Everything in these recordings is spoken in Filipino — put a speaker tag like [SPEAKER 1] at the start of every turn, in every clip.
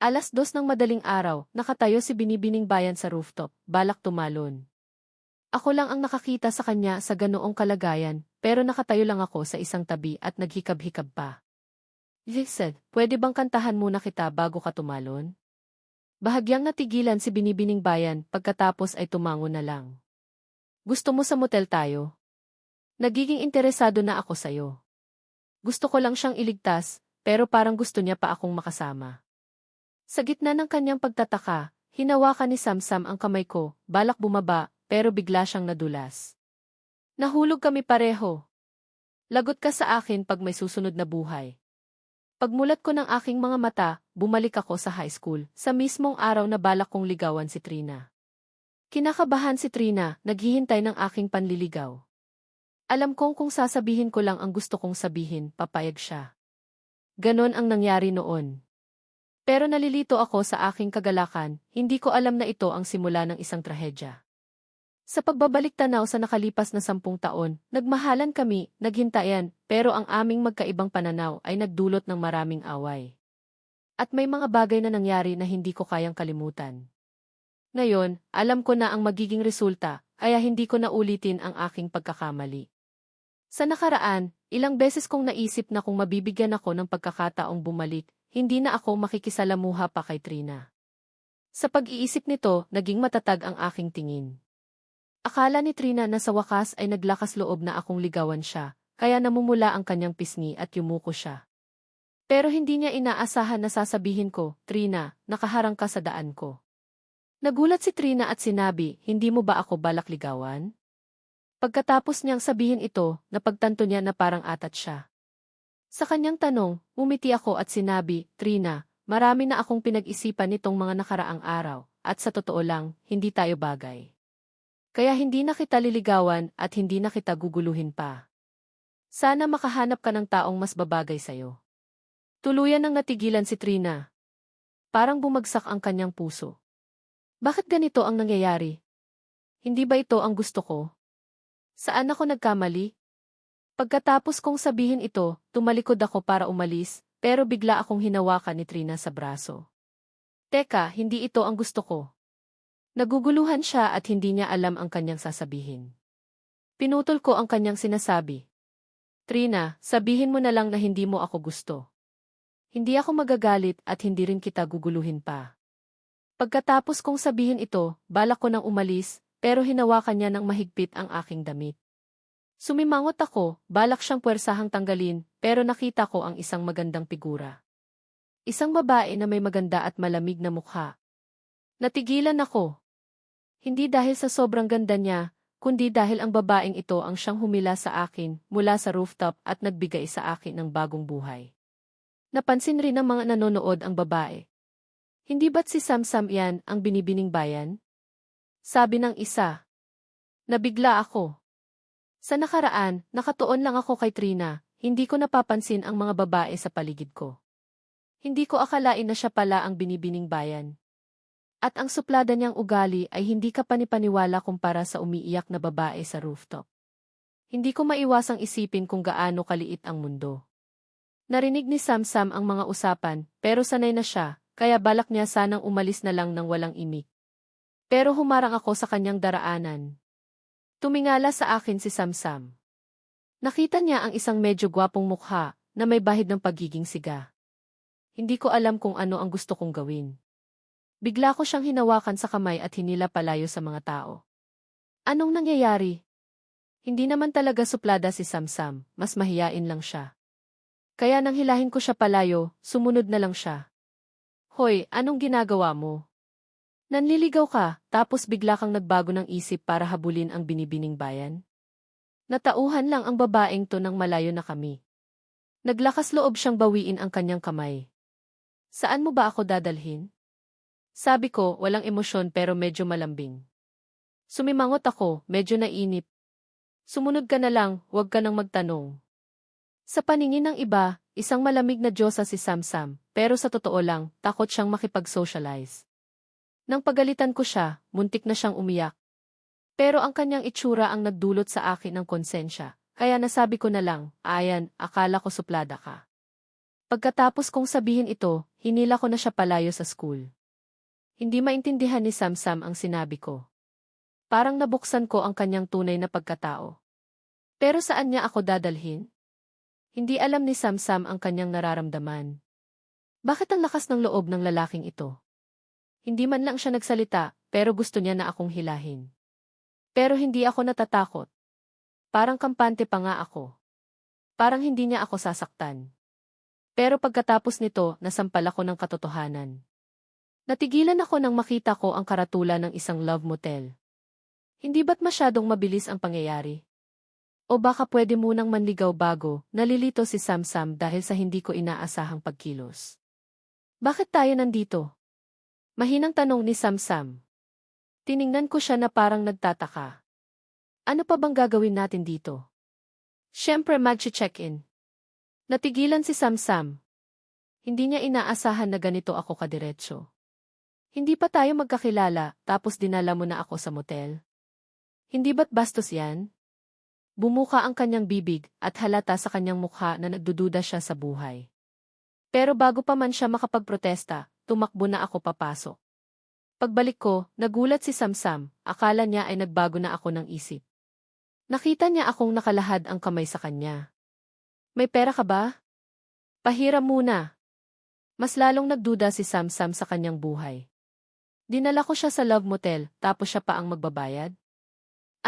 [SPEAKER 1] 2:00 ng madaling araw, nakatayo si Binibining Bayan sa rooftop, balak tumalon. Ako lang ang nakakita sa kanya sa ganoong kalagayan, pero nakatayo lang ako sa isang tabi at naghikab-hikab pa. Listen, pwede bang kantahan muna kita bago ka tumalon? Bahagyang natigilan si Binibining Bayan pagkatapos ay tumango na lang. Gusto mo sa motel tayo? Nagiging interesado na ako sa'yo. Gusto ko lang siyang iligtas, pero parang gusto niya pa akong makasama. Sa gitna ng kanyang pagtataka, hinawakan ni Samsam ang kamay ko, balak bumaba, pero bigla siyang nadulas. Nahulog kami pareho. Lagot ka sa akin pag may susunod na buhay. Pagmulat ko ng aking mga mata, bumalik ako sa high school, sa mismong araw na balak kong ligawan si Trina. Kinakabahan si Trina, naghihintay ng aking panliligaw. Alam kong kung sasabihin ko lang ang gusto kong sabihin, papayag siya. Ganon ang nangyari noon. Pero nalilito ako sa aking kagalakan, hindi ko alam na ito ang simula ng isang trahedya. Sa pagbabalik tanaw sa nakalipas na 10 taon, nagmahalan kami, naghintayan, pero ang aming magkaibang pananaw ay nagdulot ng maraming away. At may mga bagay na nangyari na hindi ko kayang kalimutan. Ngayon, alam ko na ang magiging resulta, kaya hindi ko na ulitin ang aking pagkakamali. Sa nakaraan, ilang beses kong naisip na kung mabibigyan ako ng pagkakataong bumalik, hindi na ako makikisalamuha pa kay Trina. Sa pag-iisip nito, naging matatag ang aking tingin. Akala ni Trina na sa wakas ay naglakas loob na akong ligawan siya, kaya namumula ang kanyang pisngi at yumuko siya. Pero hindi niya inaasahan na sasabihin ko, Trina, nakaharang ka sa daan ko. Nagulat si Trina at sinabi, hindi mo ba ako balak ligawan? Pagkatapos niyang sabihin ito, napagtanto niya na parang atat siya. Sa kanyang tanong, umiti ako at sinabi, Trina, marami na akong pinag-isipan nitong mga nakaraang araw, at sa totoo lang, hindi tayo bagay. Kaya hindi na kita liligawan at hindi na kita guguluhin pa. Sana makahanap ka ng taong mas babagay sa'yo. Tuluyan nang natigilan si Trina. Parang bumagsak ang kanyang puso. Bakit ganito ang nangyayari? Hindi ba ito ang gusto ko? Saan ako nagkamali? Pagkatapos kong sabihin ito, tumalikod ako para umalis, pero bigla akong hinawakan ni Trina sa braso. Teka, hindi ito ang gusto ko. Naguguluhan siya at hindi niya alam ang kanyang sasabihin. Pinutol ko ang kanyang sinasabi. Trina, sabihin mo na lang na hindi mo ako gusto. Hindi ako magagalit at hindi rin kita guguluhin pa. Pagkatapos kong sabihin ito, balak ko nang umalis, pero hinawakan niya ng mahigpit ang aking damit. Sumimangot ako, balak siyang puwersahang tanggalin, pero nakita ko ang isang magandang figura. Isang babae na may maganda at malamig na mukha. Natigilan ako. Hindi dahil sa sobrang ganda niya, kundi dahil ang babaeng ito ang siyang humila sa akin mula sa rooftop at nagbigay sa akin ng bagong buhay. Napansin rin ng mga nanonood ang babae. Hindi ba't si Samsam yan ang Binibining Bayan? Sabi ng isa. Nabigla ako. Sa nakaraan, nakatuon lang ako kay Trina, hindi ko napapansin ang mga babae sa paligid ko. Hindi ko akalain na siya pala ang Binibining Bayan. At ang suplada niyang ugali ay hindi ka panipaniwala kumpara sa umiiyak na babae sa rooftop. Hindi ko maiwasang isipin kung gaano kaliit ang mundo. Narinig ni Samsam ang mga usapan, pero sanay na siya, kaya balak niya sanang umalis na lang ng walang imik. Pero humarang ako sa kanyang daraanan. Tumingala sa akin si Samsam. Nakita niya ang isang medyo gwapong mukha na may bahid ng pagiging siga. Hindi ko alam kung ano ang gusto kong gawin. Bigla ko siyang hinawakan sa kamay at hinila palayo sa mga tao. Anong nangyayari? Hindi naman talaga suplada si Samsam, mas mahiyain lang siya. Kaya nang hilahin ko siya palayo, sumunod na lang siya. Hoy, anong ginagawa mo? Nanliligaw ka, tapos bigla kang nagbago ng isip para habulin ang Binibining Bayan? Natauhan lang ang babaeng to nang malayo na kami. Naglakas loob siyang bawiin ang kanyang kamay. Saan mo ba ako dadalhin? Sabi ko, walang emosyon pero medyo malambing. Sumimangot ako, medyo nainip. Sumunod ka na lang, huwag ka nang magtanong. Sa paningin ng iba, isang malamig na diyosa si Samsam, pero sa totoo lang, takot siyang makipag-socialize. Nang pagalitan ko siya, muntik na siyang umiyak. Pero ang kanyang itsura ang nagdulot sa akin ng konsensya, kaya nasabi ko na lang, Ayan, akala ko suplada ka. Pagkatapos kong sabihin ito, hinila ko na siya palayo sa school. Hindi maintindihan ni Samsam ang sinabi ko. Parang nabuksan ko ang kanyang tunay na pagkatao. Pero saan niya ako dadalhin? Hindi alam ni Samsam ang kanyang nararamdaman. Bakit ang lakas ng loob ng lalaking ito? Hindi man lang siya nagsalita, pero gusto niya na akong hilahin. Pero hindi ako natatakot. Parang kampante pa nga ako. Parang hindi niya ako sasaktan. Pero pagkatapos nito, nasampal ako ng katotohanan. Natigilan ako nang makita ko ang karatula ng isang love motel. Hindi ba't masyadong mabilis ang pangyayari? O baka pwede munang manligaw bago, nalilito si Samsam dahil sa hindi ko inaasahang pagkilos. Bakit tayo nandito? Mahinang tanong ni Samsam. Tiningnan ko siya na parang nagtataka. Ano pa bang gagawin natin dito? Siyempre mag-check-in. Natigilan si Samsam. Hindi niya inaasahan na ganito ako kadiretso. Hindi pa tayo magkakilala, tapos dinala mo na ako sa motel? Hindi ba't bastos yan? Bumuka ang kanyang bibig at halata sa kanyang mukha na nagdududa siya sa buhay. Pero bago pa man siya makapagprotesta, tumakbo na ako papasok. Pagbalik ko, nagulat si Samsam, akala niya ay nagbago na ako ng isip. Nakita niya akong nakalahad ang kamay sa kanya. May pera ka ba? Pahiram muna. Mas lalong nagduda si Samsam sa kanyang buhay. Dinala ko siya sa love motel, tapos siya pa ang magbabayad?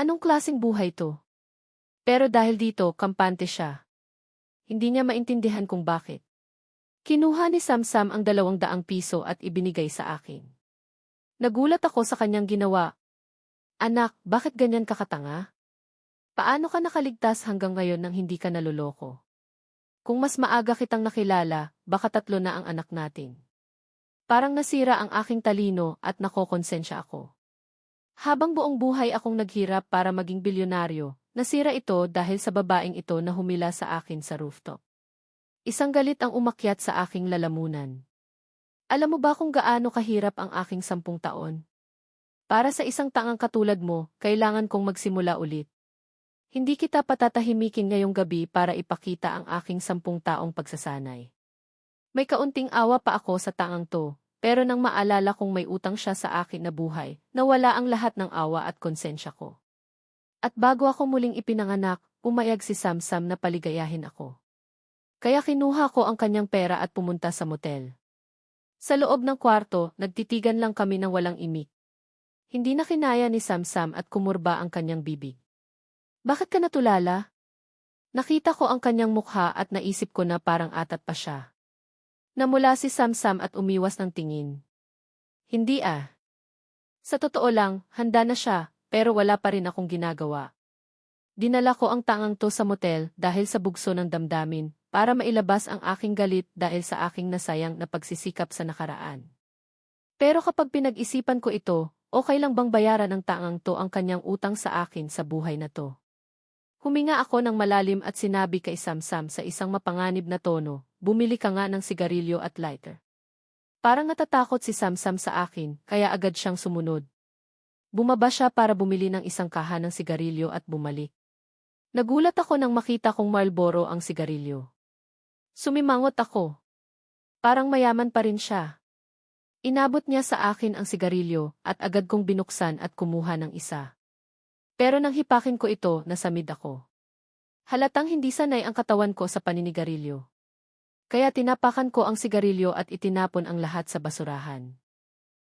[SPEAKER 1] Anong klaseng buhay to? Pero dahil dito, kampante siya. Hindi niya maintindihan kung bakit. Kinuha ni Samsam ang 200 piso at ibinigay sa akin. Nagulat ako sa kanyang ginawa. Anak, bakit ganyan ka katanga? Paano ka nakaligtas hanggang ngayon nang hindi ka naluloko? Kung mas maaga kitang nakilala, baka 3 na ang anak natin. Parang nasira ang aking talino at nakokonsensya ako. Habang buong buhay akong naghirap para maging bilyonaryo, nasira ito dahil sa babaeng ito na humila sa akin sa rooftop. Isang galit ang umakyat sa aking lalamunan. Alam mo ba kung gaano kahirap ang aking 10 taon? Para sa isang tangang katulad mo, kailangan kong magsimula ulit. Hindi kita patatahimikin ngayong gabi para ipakita ang aking 10 taong pagsasanay. May kaunting awa pa ako sa tangang to, pero nang maalala kong may utang siya sa akin na buhay, nawala ang lahat ng awa at konsensya ko. At bago ako muling ipinanganak, pumayag si Samsam na paligayahin ako. Kaya kinuha ko ang kanyang pera at pumunta sa motel. Sa loob ng kwarto, nagtitigan lang kami ng walang imik. Hindi na kinaya ni Samsam at kumurba ang kanyang bibig. Bakit ka natulala? Nakita ko ang kanyang mukha at naisip ko na parang atat pa siya. Namula si Samsam at umiwas ng tingin. Hindi ah. Sa totoo lang, handa na siya, pero wala pa rin akong ginagawa. Dinala ko ang tangang to sa motel dahil sa bugso ng damdamin, para mailabas ang aking galit dahil sa aking nasayang na pagsisikap sa nakaraan. Pero kapag pinag-isipan ko ito, okay lang bang bayaran ng tangang to ang kanyang utang sa akin sa buhay na to? Huminga ako ng malalim at sinabi kay Samsam sa isang mapanganib na tono, bumili ka nga ng sigarilyo at lighter. Parang natatakot si Samsam sa akin, kaya agad siyang sumunod. Bumaba siya para bumili ng isang kaha ng sigarilyo at bumalik. Nagulat ako nang makita kong Marlboro ang sigarilyo. Sumimangot ako. Parang mayaman pa rin siya. Inabot niya sa akin ang sigarilyo at agad kong binuksan at kumuha ng isa. Pero nang hipakin ko ito, nasamid ako. Halatang hindi sanay ang katawan ko sa paninigarilyo. Kaya tinapakan ko ang sigarilyo at itinapon ang lahat sa basurahan.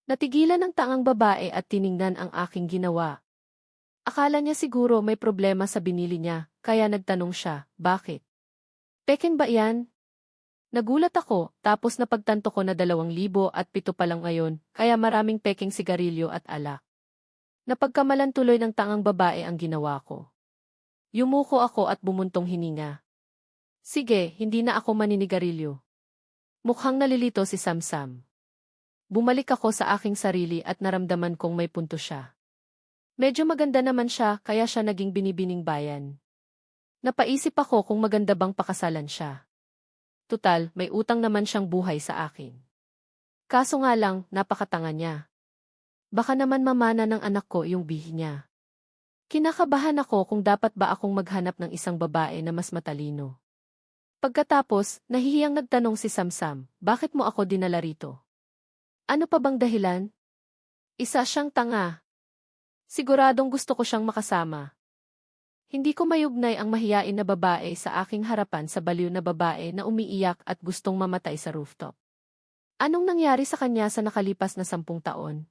[SPEAKER 1] Natigilan ang tangang babae at tiningnan ang aking ginawa. Akala niya siguro may problema sa binili niya, kaya nagtanong siya, bakit? Peking ba yan? Nagulat ako, tapos napagtanto ko na 2,007 pa lang ngayon, kaya maraming peking sigarilyo at alak. Napagkamalan tuloy ng tangang babae ang ginawa ko. Yumuko ako at bumuntong hininga. Sige, hindi na ako maninigarilyo. Mukhang nalilito si Samsam. Bumalik ako sa aking sarili at naramdaman kong may punto siya. Medyo maganda naman siya, kaya siya naging binibining bayan. Napaisip ako kung maganda bang pakasalan siya. Tutal, may utang naman siyang buhay sa akin. Kaso nga lang, napakatanga niya. Baka naman mamana ng anak ko yung bihi niya. Kinakabahan ako kung dapat ba akong maghanap ng isang babae na mas matalino. Pagkatapos, nahihiyang nagtanong si Samsam, bakit mo ako dinala rito? Ano pa bang dahilan? Isa siyang tanga. Siguradong gusto ko siyang makasama. Hindi ko mayugnay ang mahiyain na babae sa aking harapan sa baliw na babae na umiiyak at gustong mamatay sa rooftop. Anong nangyari sa kanya sa nakalipas na 10 taon?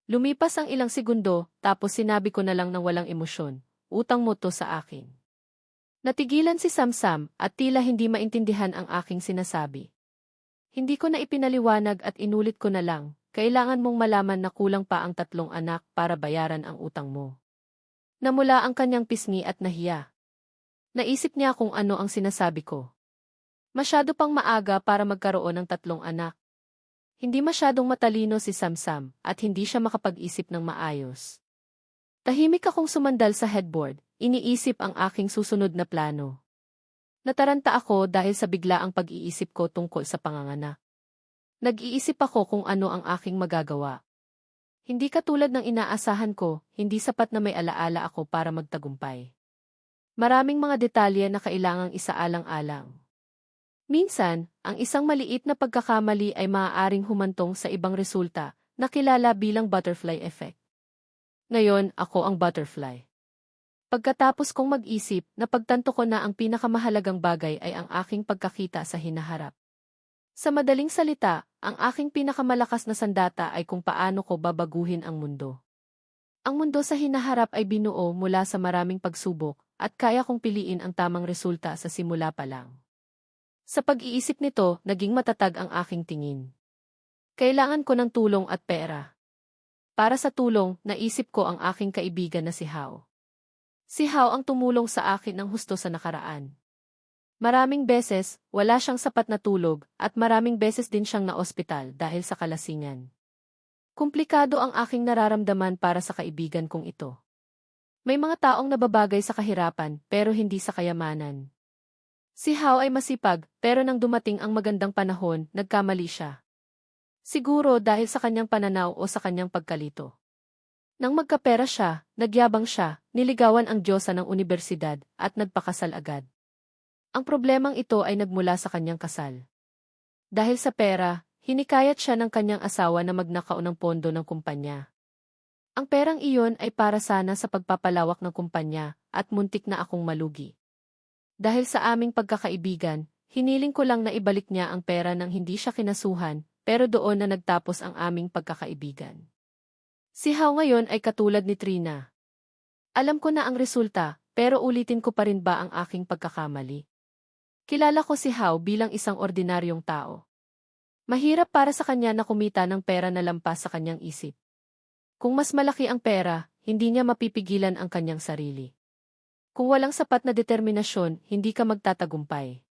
[SPEAKER 1] Lumipas ang ilang segundo, tapos sinabi ko na lang ng walang emosyon, utang mo to sa akin. Natigilan si Samsam at tila hindi maintindihan ang aking sinasabi. Hindi ko na ipinaliwanag at inulit ko na lang, kailangan mong malaman na kulang pa ang 3 anak para bayaran ang utang mo. Namula ang kanyang pisngi at nahiya. Naisip niya kung ano ang sinasabi ko. Masyado pang maaga para magkaroon ng 3 anak. Hindi masyadong matalino si Samsam at hindi siya makapag-isip ng maayos. Tahimik akong sumandal sa headboard, iniisip ang aking susunod na plano. Nataranta ako dahil sa biglaang pag-iisip ko tungkol sa panganganak. Nag-iisip ako kung ano ang aking magagawa. Hindi katulad ng inaasahan ko, hindi sapat na may alaala ako para magtagumpay. Maraming mga detalye na kailangang isaalang-alang. Minsan, ang isang maliit na pagkakamali ay maaaring humantong sa ibang resulta na kilala bilang butterfly effect. Ngayon, ako ang butterfly. Pagkatapos kong mag-isip, napagtanto ko na ang pinakamahalagang bagay ay ang aking pagkakita sa hinaharap. Sa madaling salita, ang aking pinakamalakas na sandata ay kung paano ko babaguhin ang mundo. Ang mundo sa hinaharap ay binuo mula sa maraming pagsubok at kaya kong piliin ang tamang resulta sa simula pa lang. Sa pag-iisip nito, naging matatag ang aking tingin. Kailangan ko ng tulong at pera. Para sa tulong, naisip ko ang aking kaibigan na si Hao. Si Hao ang tumulong sa akin ng husto sa nakaraan. Maraming beses, wala siyang sapat na tulog at maraming beses din siyang naospital dahil sa kalasingan. Komplikado ang aking nararamdaman para sa kaibigan kong ito. May mga taong nababagay sa kahirapan pero hindi sa kayamanan. Si Hao ay masipag pero nang dumating ang magandang panahon, nagkamali siya. Siguro dahil sa kanyang pananaw o sa kanyang pagkalito. Nang magkapera siya, nagyabang siya, niligawan ang diyosa ng unibersidad at nagpakasal agad. Ang problemang ito ay nagmula sa kanyang kasal. Dahil sa pera, hinikayat siya ng kanyang asawa na magnakaw ng pondo ng kumpanya. Ang perang iyon ay para sana sa pagpapalawak ng kumpanya at muntik na akong malugi. Dahil sa aming pagkakaibigan, hiniling ko lang na ibalik niya ang pera nang hindi siya kinasuhan, pero doon na nagtapos ang aming pagkakaibigan. Si Hao ngayon ay katulad ni Trina. Alam ko na ang resulta, pero ulitin ko pa rin ba ang aking pagkakamali? Kilala ko si Hao bilang isang ordinaryong tao. Mahirap para sa kanya na kumita ng pera na lampas sa kanyang isip. Kung mas malaki ang pera, hindi niya mapipigilan ang kanyang sarili. Kung walang sapat na determinasyon, hindi ka magtatagumpay.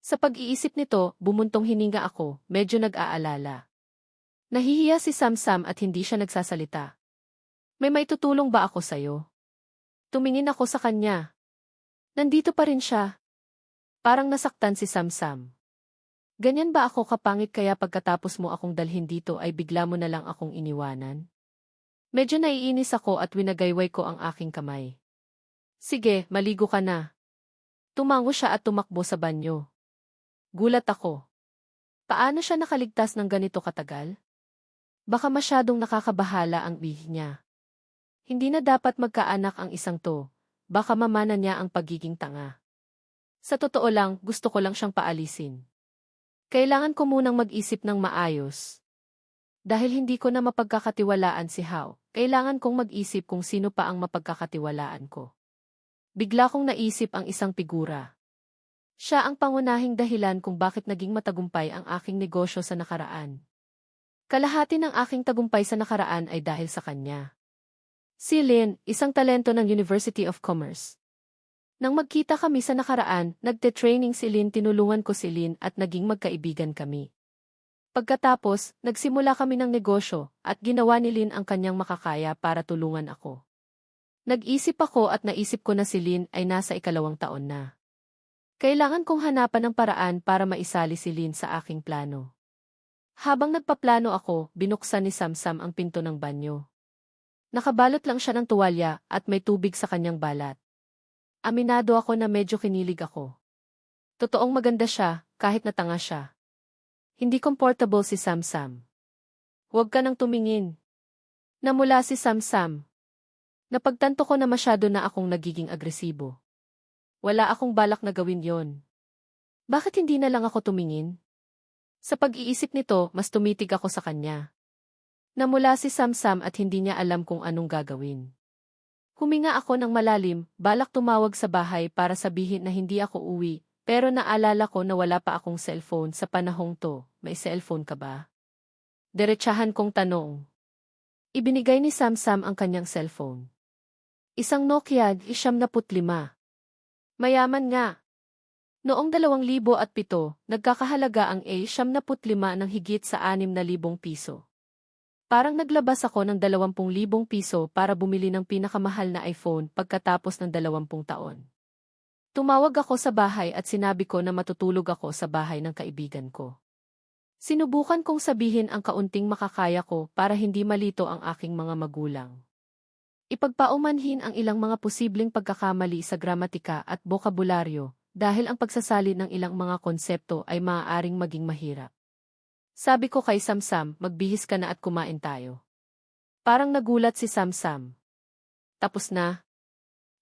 [SPEAKER 1] Sa pag-iisip nito, bumuntong hininga ako, medyo nag-aalala. Nahihiya si Samsam at hindi siya nagsasalita. May maitutulong ba ako sa'yo? Tumingin ako sa kanya. Nandito pa rin siya. Parang nasaktan si Samsam. Ganyan ba ako kapangit kaya pagkatapos mo akong dalhin dito ay bigla mo na lang akong iniwanan? Medyo naiinis ako at winagayway ko ang aking kamay. Sige, maligo ka na. Tumango siya at tumakbo sa banyo. Gulat ako. Paano siya nakaligtas ng ganito katagal? Baka masyadong nakakabahala ang ihi niya. Hindi na dapat magkaanak ang isang to. Baka mamana niya ang pagiging tanga. Sa totoo lang, gusto ko lang siyang paalisin. Kailangan ko munang mag-isip ng maayos. Dahil hindi ko na mapagkakatiwalaan si Hao, kailangan kong mag-isip kung sino pa ang mapagkakatiwalaan ko. Bigla kong naisip ang isang figura. Siya ang pangunahing dahilan kung bakit naging matagumpay ang aking negosyo sa nakaraan. Kalahati ng aking tagumpay sa nakaraan ay dahil sa kanya. Si Lin, isang talento ng University of Commerce. Nang magkita kami sa nakaraan, nagte-training si Lin, tinulungan ko si Lin at naging magkaibigan kami. Pagkatapos, nagsimula kami ng negosyo at ginawa ni Lin ang kanyang makakaya para tulungan ako. Nag-isip ako at naisip ko na si Lin ay nasa 2 taon na. Kailangan kong hanapan ng paraan para maisali si Lin sa aking plano. Habang nagpaplano ako, binuksan ni Samsam ang pinto ng banyo. Nakabalot lang siya ng tuwalya at may tubig sa kanyang balat. Aminado ako na medyo kinilig ako. Totoong maganda siya, kahit na tanga siya. Hindi comfortable si Samsam. Huwag ka nang tumingin. Namula si Samsam. Napagtanto ko na masyado na akong nagiging agresibo. Wala akong balak na gawin yon. Bakit hindi na lang ako tumingin? Sa pag-iisip nito, mas tumitig ako sa kanya. Namula si Samsam at hindi niya alam kung anong gagawin. Huminga ako ng malalim, balak tumawag sa bahay para sabihin na hindi ako uwi, pero naalala ko na wala pa akong cellphone sa panahong to. May cellphone ka ba? Diretsahan kong tanong. Ibinigay ni Samsam ang kanyang cellphone. Isang Nokia 95. Mayaman nga. Noong 2007, nagkakahalaga ang A75 ng higit sa 6,000 piso. Parang naglabas ako ng 20,000 piso para bumili ng pinakamahal na iPhone pagkatapos ng 20 taon. Tumawag ako sa bahay at sinabi ko na matutulog ako sa bahay ng kaibigan ko. Sinubukan kong sabihin ang kaunting makakaya ko para hindi malito ang aking mga magulang. Ipagpaumanhin ang ilang mga posibleng pagkakamali sa gramatika at bokabularyo dahil ang pagsasalin ng ilang mga konsepto ay maaaring maging mahirap. Sabi ko kay Samsam, magbihis ka na at kumain tayo. Parang nagulat si Samsam. Tapos na?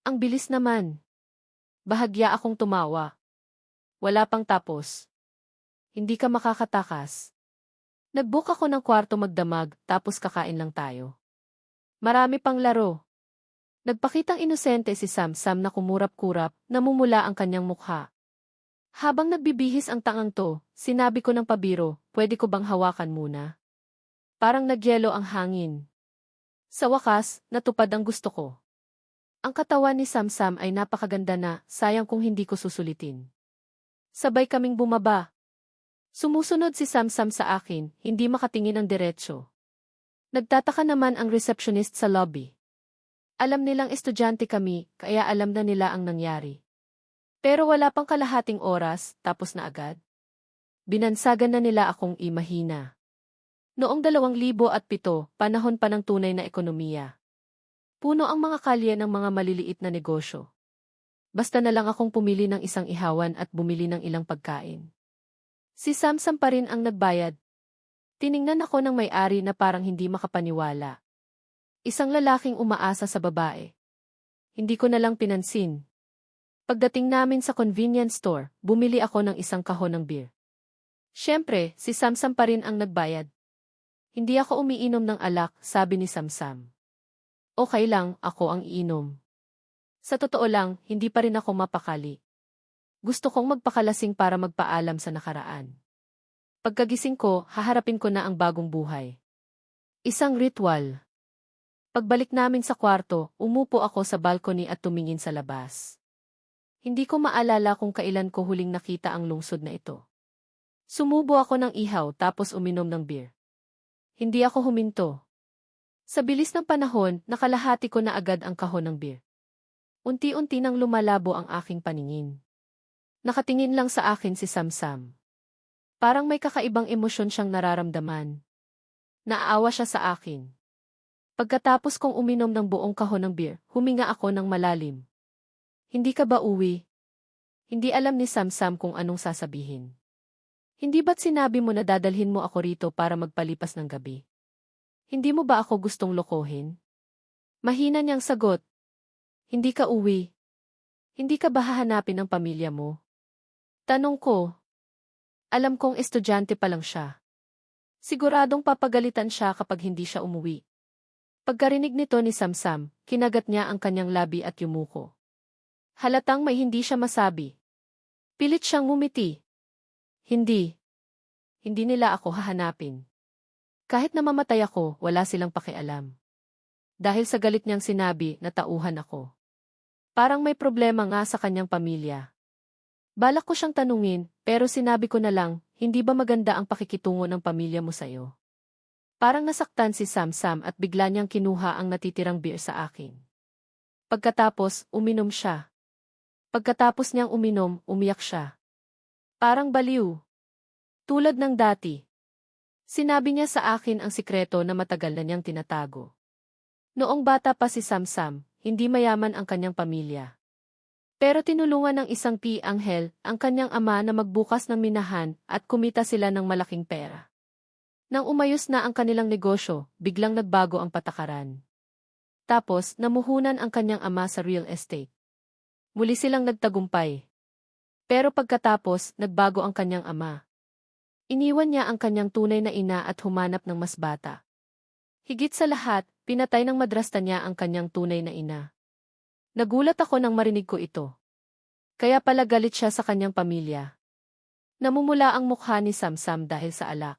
[SPEAKER 1] Ang bilis naman. Bahagya akong tumawa. Wala pang tapos. Hindi ka makakatakas. Nag-book ako ng kwarto magdamag, tapos kakain lang tayo. Marami pang laro. Nagpakitang inosente si Samsam na kumurap-kurap, namumula ang kanyang mukha. Habang nagbibihis ang tangang to, sinabi ko ng pabiro, pwede ko bang hawakan muna? Parang nagyelo ang hangin. Sa wakas, natupad ang gusto ko. Ang katawan ni Samsam ay napakaganda na, sayang kung hindi ko susulitin. Sabay kaming bumaba. Sumusunod si Samsam sa akin, hindi makatingin ang diretsyo. Nagtataka naman ang receptionist sa lobby. Alam nilang estudyante kami, kaya alam na nila ang nangyari. Pero wala pang kalahating oras, tapos na agad. Binansagan na nila akong imahina. Noong 2007, panahon pa ng tunay na ekonomiya. Puno ang mga kalye ng mga maliliit na negosyo. Basta na lang akong pumili ng isang ihawan at bumili ng ilang pagkain. Si Samsam pa rin ang nagbayad. Tiningnan ako ng may-ari na parang hindi makapaniwala. Isang lalaking umaasa sa babae. Hindi ko na lang pinansin. Pagdating namin sa convenience store, bumili ako ng isang kahon ng beer. Siyempre, si Samsam pa rin ang nagbayad. Hindi ako umiinom ng alak, sabi ni Samsam. Okay lang, ako ang iinom. Sa totoo lang, hindi pa rin ako mapakali. Gusto kong magpakalasing para magpaalam sa nakaraan. Pagkagising ko, haharapin ko na ang bagong buhay. Isang ritual. Pagbalik namin sa kwarto, umupo ako sa balcony at tumingin sa labas. Hindi ko maalala kung kailan ko huling nakita ang lungsod na ito. Sumubo ako ng ihaw tapos uminom ng beer. Hindi ako huminto. Sa bilis ng panahon, nakalahati ko na agad ang kahon ng beer. Unti-unti nang lumalabo ang aking paningin. Nakatingin lang sa akin si Samsam. Parang may kakaibang emosyon siyang nararamdaman. Naaawa siya sa akin. Pagkatapos kong uminom ng buong kahon ng beer, huminga ako ng malalim. Hindi ka ba uwi? Hindi alam ni Samsam kung anong sasabihin. Hindi ba't sinabi mo na dadalhin mo ako rito para magpalipas ng gabi? Hindi mo ba ako gustong lokohin? Mahina niyang sagot. Hindi ka uwi. Hindi ka ba hahanapin ng pamilya mo? Tanong ko. Alam kong estudyante pa lang siya. Siguradong papagalitan siya kapag hindi siya umuwi. Pagkarinig nito ni Samsam, kinagat niya ang kanyang labi at yumuko. Halatang may hindi siya masabi. Pilit siyang ngumiti. Hindi. Hindi nila ako hahanapin. Kahit na mamatay ako, wala silang pakialam. Dahil sa galit niyang sinabi, natauhan ako. Parang may problema nga sa kanyang pamilya. Balak ko siyang tanungin, pero sinabi ko na lang, hindi ba maganda ang pakikitungo ng pamilya mo sa'yo? Parang nasaktan si Samsam at bigla niyang kinuha ang natitirang beer sa akin. Pagkatapos, uminom siya. Pagkatapos niyang uminom, umiyak siya. Parang baliw. Tulad ng dati. Sinabi niya sa akin ang sikreto na matagal na niyang tinatago. Noong bata pa si Samsam, hindi mayaman ang kanyang pamilya. Pero tinulungan ng isang anghel ang kanyang ama na magbukas ng minahan at kumita sila ng malaking pera. Nang umayos na ang kanilang negosyo, biglang nagbago ang patakaran. Tapos, namuhunan ang kanyang ama sa real estate. Muli silang nagtagumpay. Pero pagkatapos, nagbago ang kanyang ama. Iniwan niya ang kanyang tunay na ina at humanap ng mas bata. Higit sa lahat, pinatay ng madrasta niya ang kanyang tunay na ina. Nagulat ako nang marinig ko ito. Kaya pala galit siya sa kanyang pamilya. Namumula ang mukha ni Samsam dahil sa alak.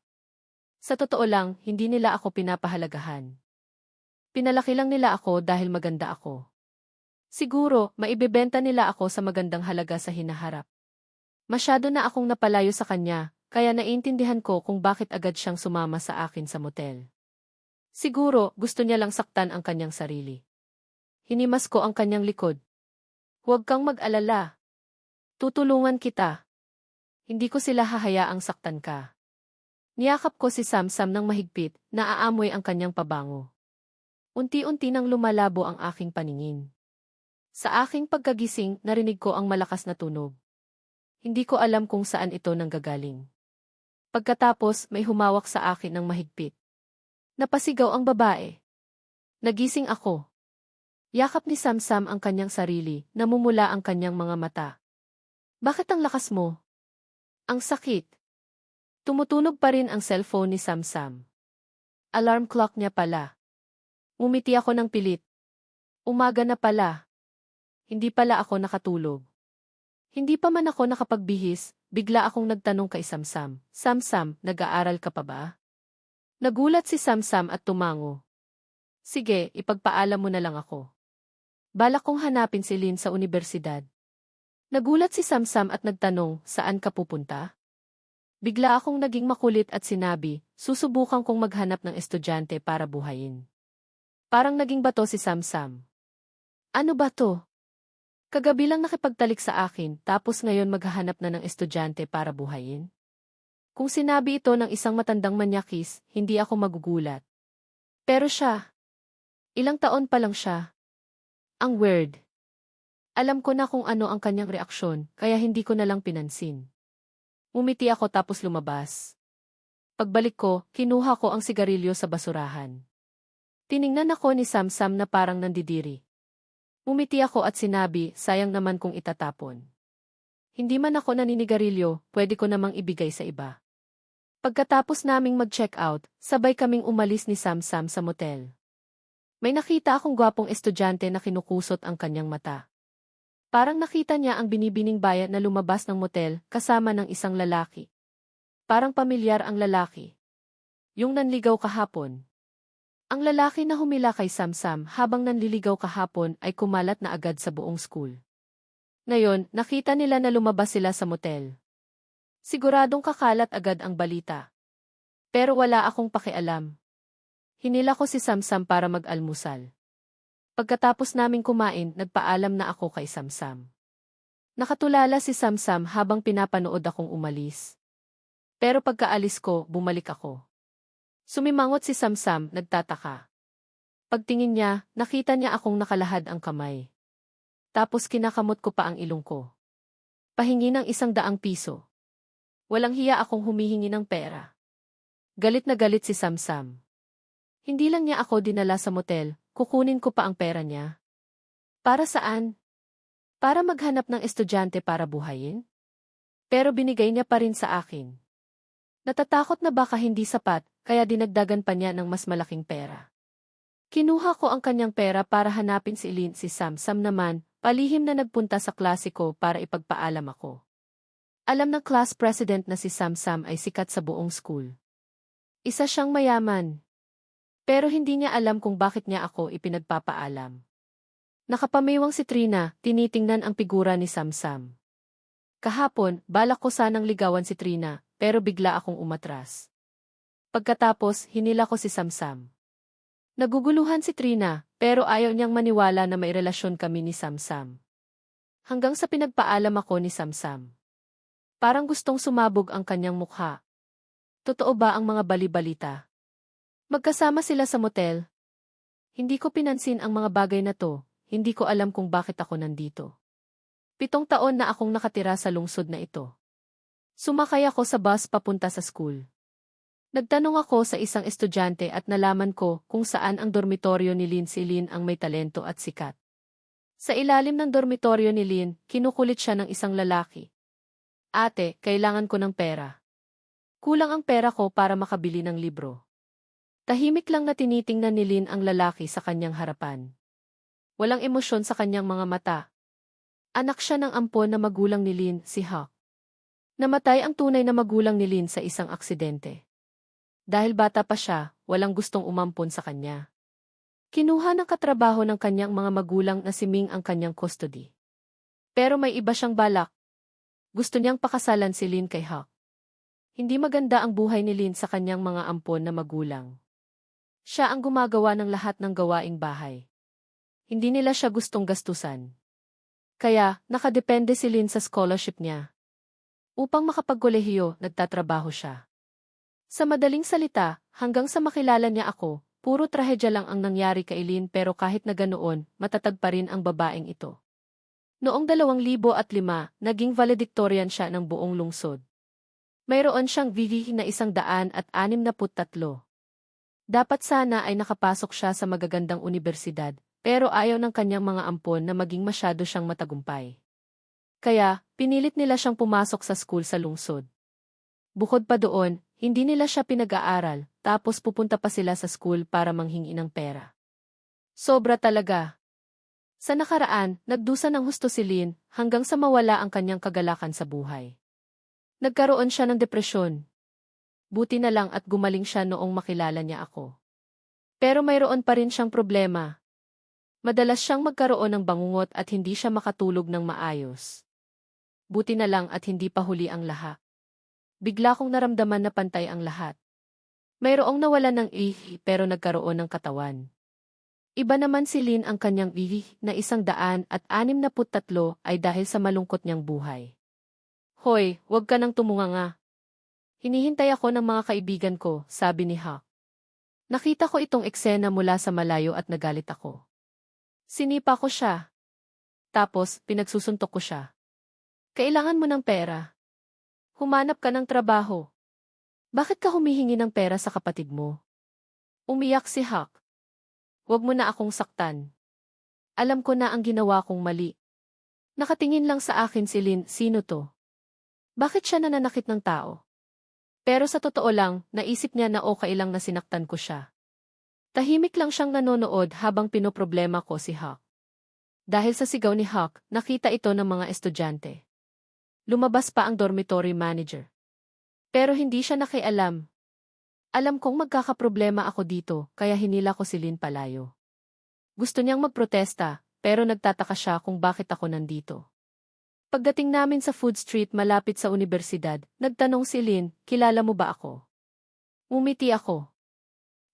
[SPEAKER 1] Sa totoo lang, hindi nila ako pinapahalagahan. Pinalaki lang nila ako dahil maganda ako. Siguro, maibebenta nila ako sa magandang halaga sa hinaharap. Masyado na akong napalayo sa kanya, kaya naiintindihan ko kung bakit agad siyang sumama sa akin sa motel. Siguro, gusto niya lang saktan ang kanyang sarili. Hinimas ko ang kanyang likod. Huwag kang mag-alala. Tutulungan kita. Hindi ko sila hahayaang saktan ka. Niyakap ko si Samsam ng mahigpit, naaamoy ang kanyang pabango. Unti-unti nang lumalabo ang aking paningin. Sa aking pagkagising, narinig ko ang malakas na tunog. Hindi ko alam kung saan ito nanggagaling. Pagkatapos, may humawak sa akin ng mahigpit. Napasigaw ang babae. Nagising ako. Yakap ni Samsam ang kanyang sarili, namumula ang kanyang mga mata. Bakit ang lakas mo? Ang sakit. Tumutunog pa rin ang cellphone ni Samsam. Alarm clock niya pala. Umiti ako ng pilit. Umaga na pala. Hindi pala ako nakatulog. Hindi pa man ako nakapagbihis, bigla akong nagtanong kay Samsam, Samsam, nag-aaral ka pa ba? Nagulat si Samsam at tumango. Sige, ipagpaalam mo na lang ako. Balak kong hanapin si Lynn sa universidad. Nagulat si Samsam at nagtanong, saan ka pupunta? Bigla akong naging makulit at sinabi, susubukan kong maghanap ng estudyante para buhayin. Parang naging bato si Samsam. Ano ba to? Kagabi lang nakipagtalik sa akin tapos ngayon maghahanap na ng estudyante para buhayin? Kung sinabi ito ng isang matandang manyakis, hindi ako magugulat. Pero siya, ilang taon pa lang siya. Ang weird. Alam ko na kung ano ang kanyang reaksyon, kaya hindi ko na lang pinansin. Umiti ako tapos lumabas. Pagbalik ko, kinuha ko ang sigarilyo sa basurahan. Tiningnan ako ni Samsam na parang nandidiri. Umiti ako at sinabi, sayang naman kung itatapon. Hindi man ako naninigarilyo, pwede ko namang ibigay sa iba. Pagkatapos naming mag-check out, sabay kaming umalis ni Samsam sa motel. May nakita akong gwapong estudyante na kinukusot ang kanyang mata. Parang nakita niya ang binibining bayan na lumabas ng motel kasama ng isang lalaki. Parang pamilyar ang lalaki. Yung nanligaw kahapon. Ang lalaki na humila kay Samsam habang nanliligaw kahapon ay kumalat na agad sa buong school. Ngayon, nakita nila na lumabas sila sa motel. Siguradong kakalat agad ang balita. Pero wala akong pakialam. Hinila ko si Samsam para mag-almusal. Pagkatapos naming kumain, nagpaalam na ako kay Samsam. Nakatulala si Samsam habang pinapanood akong umalis. Pero pagkaalis ko, bumalik ako. Sumimangot si Samsam, nagtataka. Pagtingin niya, nakita niya akong nakalahad ang kamay. Tapos kinakamot ko pa ang ilong ko. Pahingi ng 100 piso. Walang hiya akong humihingi ng pera. Galit na galit si Samsam. Hindi lang niya ako dinala sa motel, kukunin ko pa ang pera niya. Para saan? Para maghanap ng estudyante para buhayin? Pero binigay niya pa rin sa akin. Natatakot na baka hindi sapat, kaya dinagdagan pa niya ng mas malaking pera. Kinuha ko ang kanyang pera para hanapin si Lynn. Si Samsam naman, palihim na nagpunta sa klase ko para ipagpaalam ako. Alam ng class president na si Samsam ay sikat sa buong school. Isa siyang mayaman. Pero hindi niya alam kung bakit niya ako ipinagpapaalam. Nakapamiwang si Trina, tinitingnan ang figura ni Samsam. Kahapon, balak ko sanang ligawan si Trina, pero bigla akong umatras. Pagkatapos, hinila ko si Samsam. Naguguluhan si Trina, pero ayaw niyang maniwala na may relasyon kami ni Samsam. Hanggang sa pinagpaalam ako ni Samsam. Parang gustong sumabog ang kanyang mukha. Totoo ba ang mga bali-balita? Magkasama sila sa motel. Hindi ko pinansin ang mga bagay na to, hindi ko alam kung bakit ako nandito. 7 taon na akong nakatira sa lungsod na ito. Sumakay ako sa bus papunta sa school. Nagtanong ako sa isang estudyante at nalaman ko kung saan ang dormitoryo ni Lynn. Si Lynn ang may talento at sikat. Sa ilalim ng dormitoryo ni Lynn, kinukulit siya ng isang lalaki. Ate, kailangan ko ng pera. Kulang ang pera ko para makabili ng libro. Tahimik lang na tinitingnan ni Lynn ang lalaki sa kanyang harapan. Walang emosyon sa kanyang mga mata. Anak siya ng ampon na magulang ni Lynn, si Hawk. Namatay ang tunay na magulang ni Lynn sa isang aksidente. Dahil bata pa siya, walang gustong umampon sa kanya. Kinuha ng katrabaho ng kanyang mga magulang na si Ming ang kanyang custody. Pero may iba siyang balak. Gusto niyang pakasalan si Lynn kay Hawk. Hindi maganda ang buhay ni Lynn sa kanyang mga ampon na magulang. Siya ang gumagawa ng lahat ng gawaing bahay. Hindi nila siya gustong gastusan. Kaya, nakadepende si Lynn sa scholarship niya. Upang makapagkolehiyo, nagtatrabaho siya. Sa madaling salita, hanggang sa makilala niya ako, puro trahedya lang ang nangyari kay Lynn, pero kahit na ganoon, matatag pa rin ang babaeng ito. Noong 2005, naging valedictorian siya ng buong lungsod. Mayroon siyang VV na 163. Dapat sana ay nakapasok siya sa magagandang universidad, pero ayaw ng kanyang mga ampon na maging masyado siyang matagumpay. Kaya, pinilit nila siyang pumasok sa school sa lungsod. Bukod pa doon, hindi nila siya pinag-aaral, tapos pupunta pa sila sa school para manghingi ng pera. Sobra talaga. Sa nakaraan, nagdusa ng husto si Lynn hanggang sa mawala ang kanyang kagalakan sa buhay. Nagkaroon siya ng depresyon. Buti na lang at gumaling siya noong makilala niya ako. Pero mayroon pa rin siyang problema. Madalas siyang magkaroon ng bangungot at hindi siya makatulog ng maayos. Buti na lang at hindi pa huli ang lahat. Bigla kong naramdaman na pantay ang lahat. Mayroong nawalan ng ihi pero nagkaroon ng katawan. Iba naman si Lynn, ang kanyang ihi na 163 ay dahil sa malungkot niyang buhay. Hoy, huwag ka nang tumunganga. Hinihintay ako ng mga kaibigan ko, sabi ni Hawk. Nakita ko itong eksena mula sa malayo at nagalit ako. Sinipa ko siya. Tapos, pinagsusuntok ko siya. Kailangan mo ng pera. Humanap ka ng trabaho. Bakit ka humihingi ng pera sa kapatid mo? Umiyak si Hawk. Huwag mo na akong saktan. Alam ko na ang ginawa kong mali. Nakatingin lang sa akin si Lynn, sino to? Bakit siya nananakit ng tao? Pero sa totoo lang, naisip niya na okay lang na sinaktan ko siya. Tahimik lang siyang nanonood habang pinoproblema ko si Hawk. Dahil sa sigaw ni Hawk, nakita ito ng mga estudyante. Lumabas pa ang dormitory manager. Pero hindi siya nakialam. Alam kong magkakaproblema ako dito, kaya hinila ko si Lynn palayo. Gusto niyang magprotesta, pero nagtataka siya kung bakit ako nandito. Pagdating namin sa Food Street malapit sa universidad, nagtanong si Lynn, kilala mo ba ako? Umiti ako.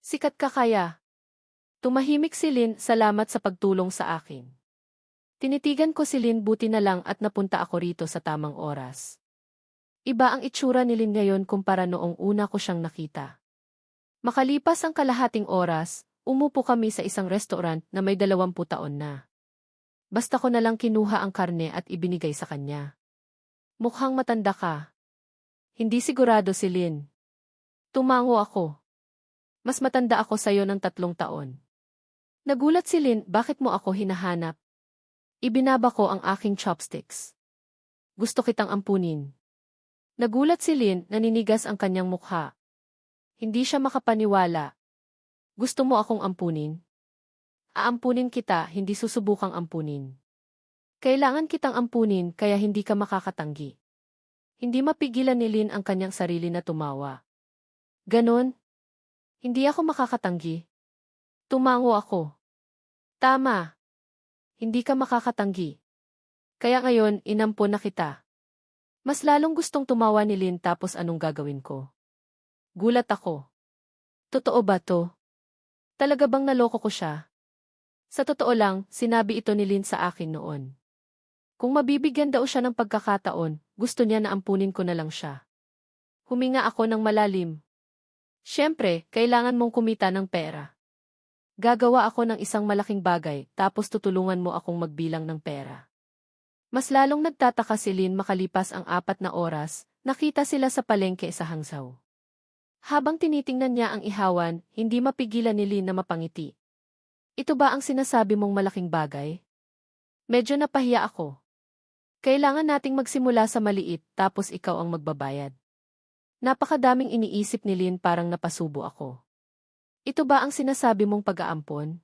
[SPEAKER 1] Sikat ka kaya? Tumahimik si Lynn, salamat sa pagtulong sa akin. Tinitigan ko si Lynn, buti na lang at napunta ako rito sa tamang oras. Iba ang itsura ni Lynn ngayon kumpara noong una ko siyang nakita. Makalipas ang kalahating oras, umupo kami sa isang restaurant na may 20 taon na. Basta ko na lang kinuha ang karne at ibinigay sa kanya. Mukhang matanda ka. Hindi sigurado si Lynn. Tumango ako. Mas matanda ako sa'yo ng 3 taon. Nagulat si Lynn, bakit mo ako hinahanap? Ibinaba ko ang aking chopsticks. Gusto kitang ampunin. Nagulat si Lynn, naninigas ang kanyang mukha. Hindi siya makapaniwala. Gusto mo akong ampunin? Aampunin kita, hindi susubukang ampunin. Kailangan kitang ampunin kaya hindi ka makakatanggi. Hindi mapigilan ni Lynn ang kanyang sarili na tumawa. Ganon? Hindi ako makakatanggi. Tumango ako. Tama. Hindi ka makakatanggi. Kaya ngayon, inampun na kita. Mas lalong gustong tumawa ni Lynn, tapos anong gagawin ko? Gulat ako. Totoo ba to? Talaga bang naloko ko siya? Sa totoo lang, sinabi ito ni Lynn sa akin noon. Kung mabibigyan daw siya ng pagkakataon, gusto niya na ampunin ko na lang siya. Huminga ako ng malalim. Siyempre, kailangan mong kumita ng pera. Gagawa ako ng isang malaking bagay, tapos tutulungan mo akong magbilang ng pera. Mas lalong nagtataka si Lin makalipas ang 4 na oras, nakita sila sa palengke sa Hangzhou. Habang tinitingnan niya ang ihawan, hindi mapigilan ni Lin na mapangiti. Ito ba ang sinasabi mong malaking bagay? Medyo napahiya ako. Kailangan nating magsimula sa maliit tapos ikaw ang magbabayad. Napakadaming iniisip ni Lin parang napasubo ako. Ito ba ang sinasabi mong pag-aampon?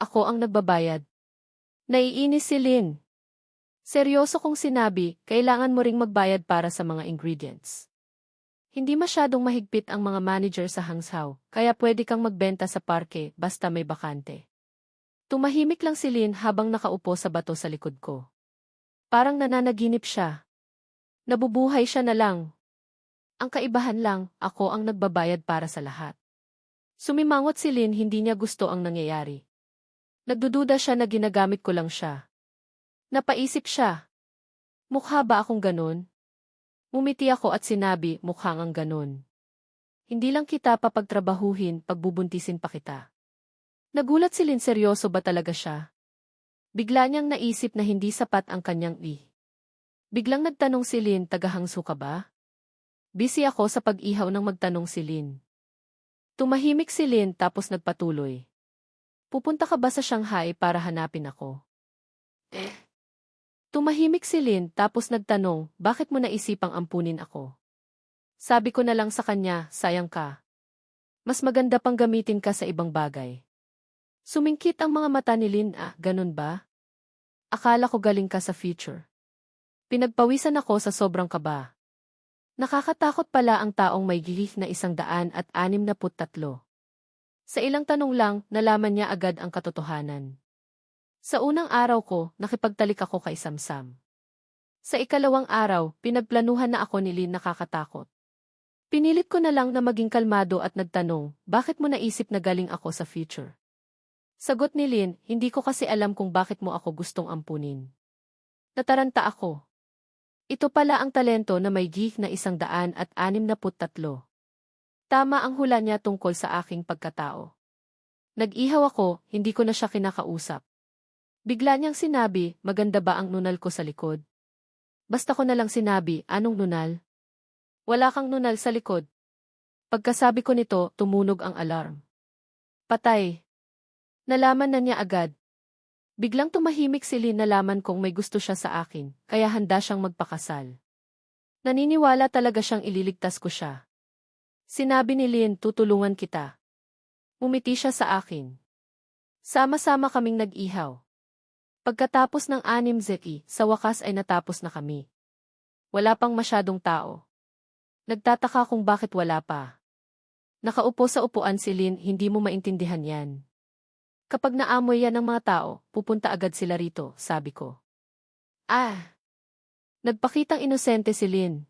[SPEAKER 1] Ako ang nagbabayad. Naiinis si Lin. Seryoso kong sinabi, kailangan mo ring magbayad para sa mga ingredients. Hindi masyadong mahigpit ang mga manager sa Hangzhou, kaya pwede kang magbenta sa parke basta may bakante. Tumahimik lang si Lin habang nakaupo sa bato sa likod ko. Parang nananaginip siya. Nabubuhay siya na lang. Ang kaibahan lang, ako ang nagbabayad para sa lahat. Sumimangot si Lin, hindi niya gusto ang nangyayari. Nagdududa siya na ginagamit ko lang siya. Napaisip siya. Mukha ba akong ganun? Umiti ako at sinabi, mukhang ang ganun. Hindi lang kita papagtrabahuhin, pagbubuntisin pa kita. Nagulat si Lin, seryoso ba talaga siya? Bigla niyang naisip na hindi sapat ang kanyang Biglang nagtanong si Lin, taga-Hangzhou ka ba? Busy ako sa pag-ihaw nang magtanong si Lin. Tumahimik si Lin tapos nagpatuloy. Pupunta ka ba sa Shanghai para hanapin ako? Tumahimik si Lin tapos nagtanong, bakit mo naisipang ampunin ako? Sabi ko na lang sa kanya, sayang ka. Mas maganda pang gamitin ka sa ibang bagay. Sumingkit ang mga mata ni Lin, ganun ba? Akala ko galing ka sa future. Pinagpawisan ako sa sobrang kaba. Nakakatakot pala ang taong may gihik na 163. Sa ilang tanong lang, nalaman niya agad ang katotohanan. Sa unang araw ko, nakipagtalik ako kay Samsam. Sa ikalawang araw, pinagplanuhan na ako ni Lin, nakakatakot. Pinilit ko na lang na maging kalmado at nagtanong, bakit mo naisip na galing ako sa future? Sagot ni Lin, hindi ko kasi alam kung bakit mo ako gustong ampunin. Nataranta ako. Ito pala ang talento na may gihik na 163. Tama ang hula niya tungkol sa aking pagkatao. Nag-ihaw ako, hindi ko na siya kinakausap. Bigla niyang sinabi, maganda ba ang nunal ko sa likod? Basta ko na lang sinabi, anong nunal? Wala kang nunal sa likod. Pagkasabi ko nito, tumunog ang alarm. Patay. Nalaman na niya agad. Biglang tumahimik si Lin, nalaman kong may gusto siya sa akin, kaya handa siyang magpakasal. Naniniwala talaga siyang ililigtas ko siya. Sinabi ni Lin, tutulungan kita. Umiti siya sa akin. Sama-sama kaming nag-ihaw. Pagkatapos ng 6 zeki, sa wakas ay natapos na kami. Wala pang masyadong tao. Nagtataka kung bakit wala pa. Nakaupo sa upuan si Lin, hindi mo maintindihan yan. Kapag naamoy yan ng mga tao, pupunta agad sila rito, sabi ko. Nagpakitang inosente si Lin.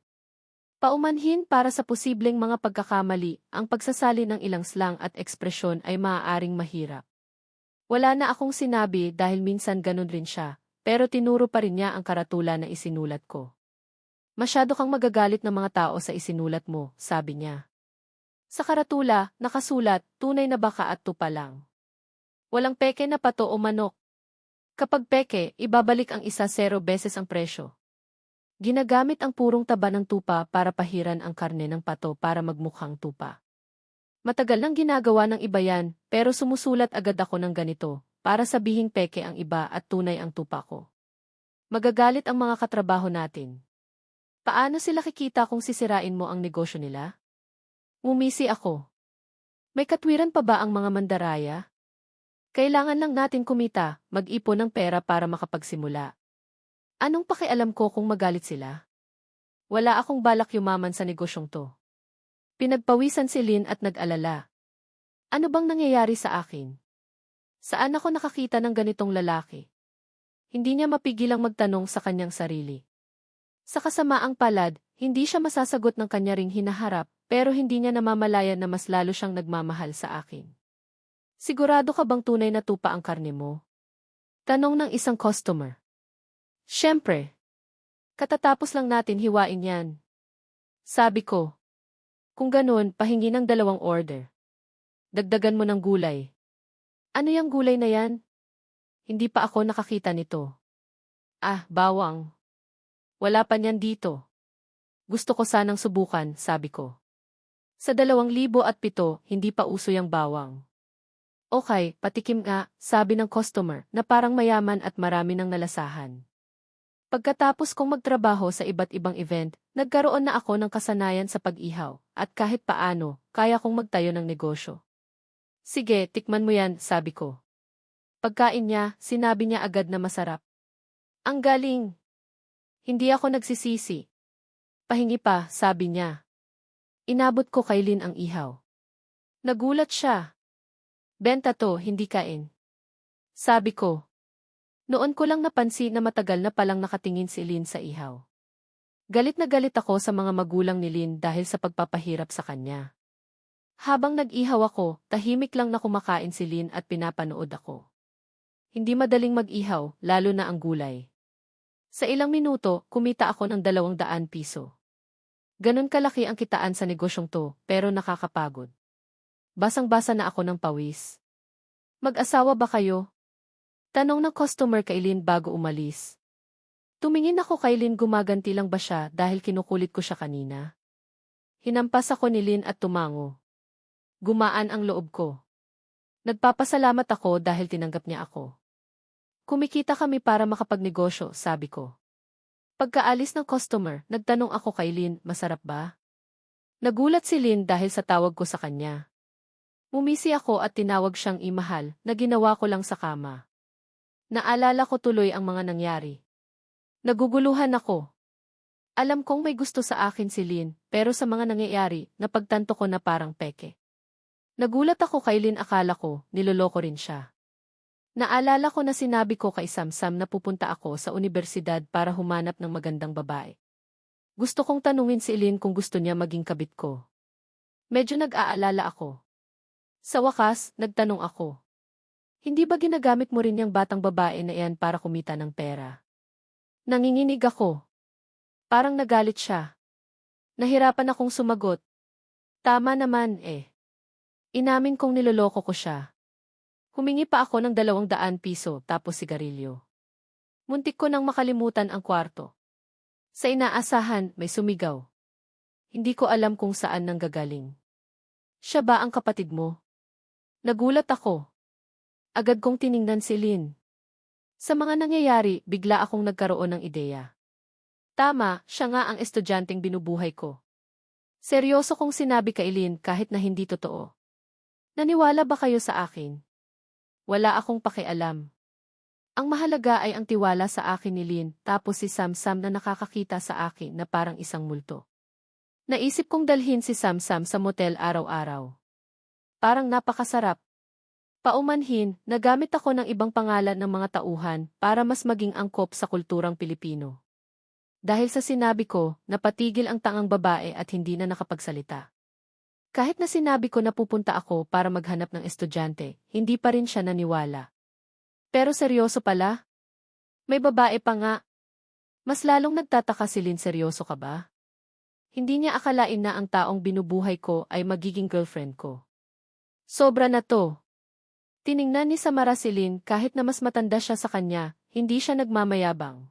[SPEAKER 1] Paumanhin para sa posibleng mga pagkakamali, ang pagsasali ng ilang slang at ekspresyon ay maaaring mahirap. Wala na akong sinabi dahil minsan ganun rin siya, pero tinuro pa rin niya ang karatula na isinulat ko. Masyado kang magagalit ng mga tao sa isinulat mo, sabi niya. Sa karatula, nakasulat, tunay na baka at tupa lang. Walang peke na pato o manok. Kapag peke, ibabalik ang 10 beses ang presyo. Ginagamit ang purong taba ng tupa para pahiran ang karne ng pato para magmukhang tupa. Matagal nang ginagawa ng iba yan, pero sumusulat agad ako ng ganito, para sabihing peke ang iba at tunay ang tupa ko. Magagalit ang mga katrabaho natin. Paano sila kikita kung sisirain mo ang negosyo nila? Ngumisi ako. May katwiran pa ba ang mga mandaraya? Kailangan lang natin kumita, mag-ipon ng pera para makapagsimula. Anong pakialam ko kung magalit sila? Wala akong balak yumaman sa negosyong to. Pinagpawisan si Lin at nag-alala. Ano bang nangyayari sa akin? Saan ako nakakita ng ganitong lalaki? Hindi niya mapigilang magtanong sa kanyang sarili. Sa kasamaang palad, hindi siya masasagot ng kanya ring hinaharap, pero hindi niya namamalayan na mas lalo siyang nagmamahal sa akin. Sigurado ka bang tunay na tupa ang karne mo? Tanong ng isang customer. Siyempre. Katatapos lang natin hiwain yan. Sabi ko. Kung ganun, pahingi ng 2 order. Dagdagan mo ng gulay. Ano yung gulay na yan? Hindi pa ako nakakita nito. Ah, bawang. Wala pa niyan dito. Gusto ko sanang subukan, sabi ko. Sa 2007, hindi pa uso yung bawang. Okay, patikim nga, sabi ng customer na parang mayaman at marami ng nalasahan. Pagkatapos kong magtrabaho sa iba't ibang event, nagkaroon na ako ng kasanayan sa pag-ihaw, at kahit paano, kaya kong magtayo ng negosyo. Sige, tikman mo yan, sabi ko. Pagkain niya, sinabi niya agad na masarap. Ang galing! Hindi ako nagsisisi. Pahingi pa, sabi niya. Inabot ko kay Lynn ang ihaw. Nagulat siya. Benta to, hindi kain. Sabi ko. Noon ko lang napansin na matagal na palang nakatingin si Lynn sa ihaw. Galit na galit ako sa mga magulang ni Lynn dahil sa pagpapahirap sa kanya. Habang nag-ihaw ako, tahimik lang na kumakain si Lynn at pinapanood ako. Hindi madaling mag-ihaw, lalo na ang gulay. Sa ilang minuto, kumita ako ng 200 piso. Ganon kalaki ang kitaan sa negosyong to, pero nakakapagod. Basang-basa na ako ng pawis. Mag-asawa ba kayo? Tanong ng customer kay Lynn bago umalis. Tumingin ako kay Lynn, gumaganti lang ba siya dahil kinukulit ko siya kanina? Hinampas ako ni Lynn at tumango. Gumaan ang loob ko. Nagpapasalamat ako dahil tinanggap niya ako. Kumikita kami para makapagnegosyo, sabi ko. Pagkaalis ng customer, nagtanong ako kay Lynn, masarap ba? Nagulat si Lynn dahil sa tawag ko sa kanya. Mumisi ako at tinawag siyang imahal na ginawa ko lang sa kama. Naalala ko tuloy ang mga nangyari. Naguguluhan ako. Alam kong may gusto sa akin si Lynn, pero sa mga nangyayari, napagtanto ko na parang peke. Nagulat ako kay Lynn, akala ko, niloloko rin siya. Naalala ko na sinabi ko kay Samsam na pupunta ako sa universidad para humanap ng magandang babae. Gusto kong tanungin si Lynn kung gusto niya maging kabit ko. Medyo nag-aalala ako. Sa wakas, nagtanong ako. Hindi ba ginagamit mo rin yung batang babae na iyan para kumita ng pera? Nanginginig ako. Parang nagalit siya. Nahirapan akong sumagot. Tama naman eh. Inamin kong niloloko ko siya. Humingi pa ako ng 200 piso tapos sigarilyo. Muntik ko nang makalimutan ang kwarto. Sa inaasahan, may sumigaw. Hindi ko alam kung saan nanggagaling. Siya ba ang kapatid mo? Nagulat ako. Agad kong tiningnan si Lynn. Sa mga nangyayari, bigla akong nagkaroon ng ideya. Tama, siya nga ang estudyanteng binubuhay ko. Seryoso kong sinabi kay Lynn kahit na hindi totoo. Naniwala ba kayo sa akin? Wala akong pakialam. Ang mahalaga ay ang tiwala sa akin ni Lynn, tapos si Samsam na nakakakita sa akin na parang isang multo. Naisip kong dalhin si Samsam sa motel araw-araw. Parang napakasarap. Paumanhin, nagamit ako ng ibang pangalan ng mga tauhan para mas maging angkop sa kulturang Pilipino. Dahil sa sinabi ko, napatigil ang tangang babae at hindi na nakapagsalita. Kahit na sinabi ko na pupunta ako para maghanap ng estudyante, hindi pa rin siya naniwala. Pero seryoso pala? May babae pa nga. Mas lalong nagtataka si Lynn, seryoso ka ba? Hindi niya akalain na ang taong binubuhay ko ay magiging girlfriend ko. Sobra na to. Tiningnan ni Samara si Lynn, kahit na mas matanda siya sa kanya, hindi siya nagmamayabang.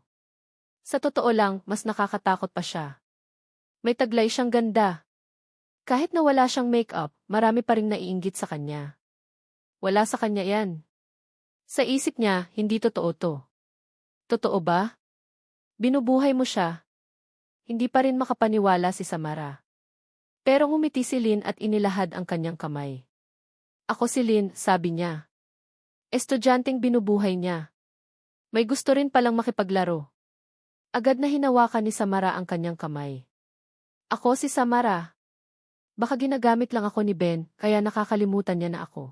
[SPEAKER 1] Sa totoo lang, mas nakakatakot pa siya. May taglay siyang ganda. Kahit na wala siyang make-up, marami pa ring naiinggit sa kanya. Wala sa kanya yan. Sa isip niya, hindi totoo to. Totoo ba? Binubuhay mo siya. Hindi pa rin makapaniwala si Samara. Pero ngumiti si Lynn at inilahad ang kanyang kamay. Ako si Lynn, sabi niya. Estudyanteng binubuhay niya. May gusto rin palang makipaglaro. Agad na hinawakan ni Samara ang kanyang kamay. Ako si Samara. Baka ginagamit lang ako ni Ben, kaya nakakalimutan niya na ako.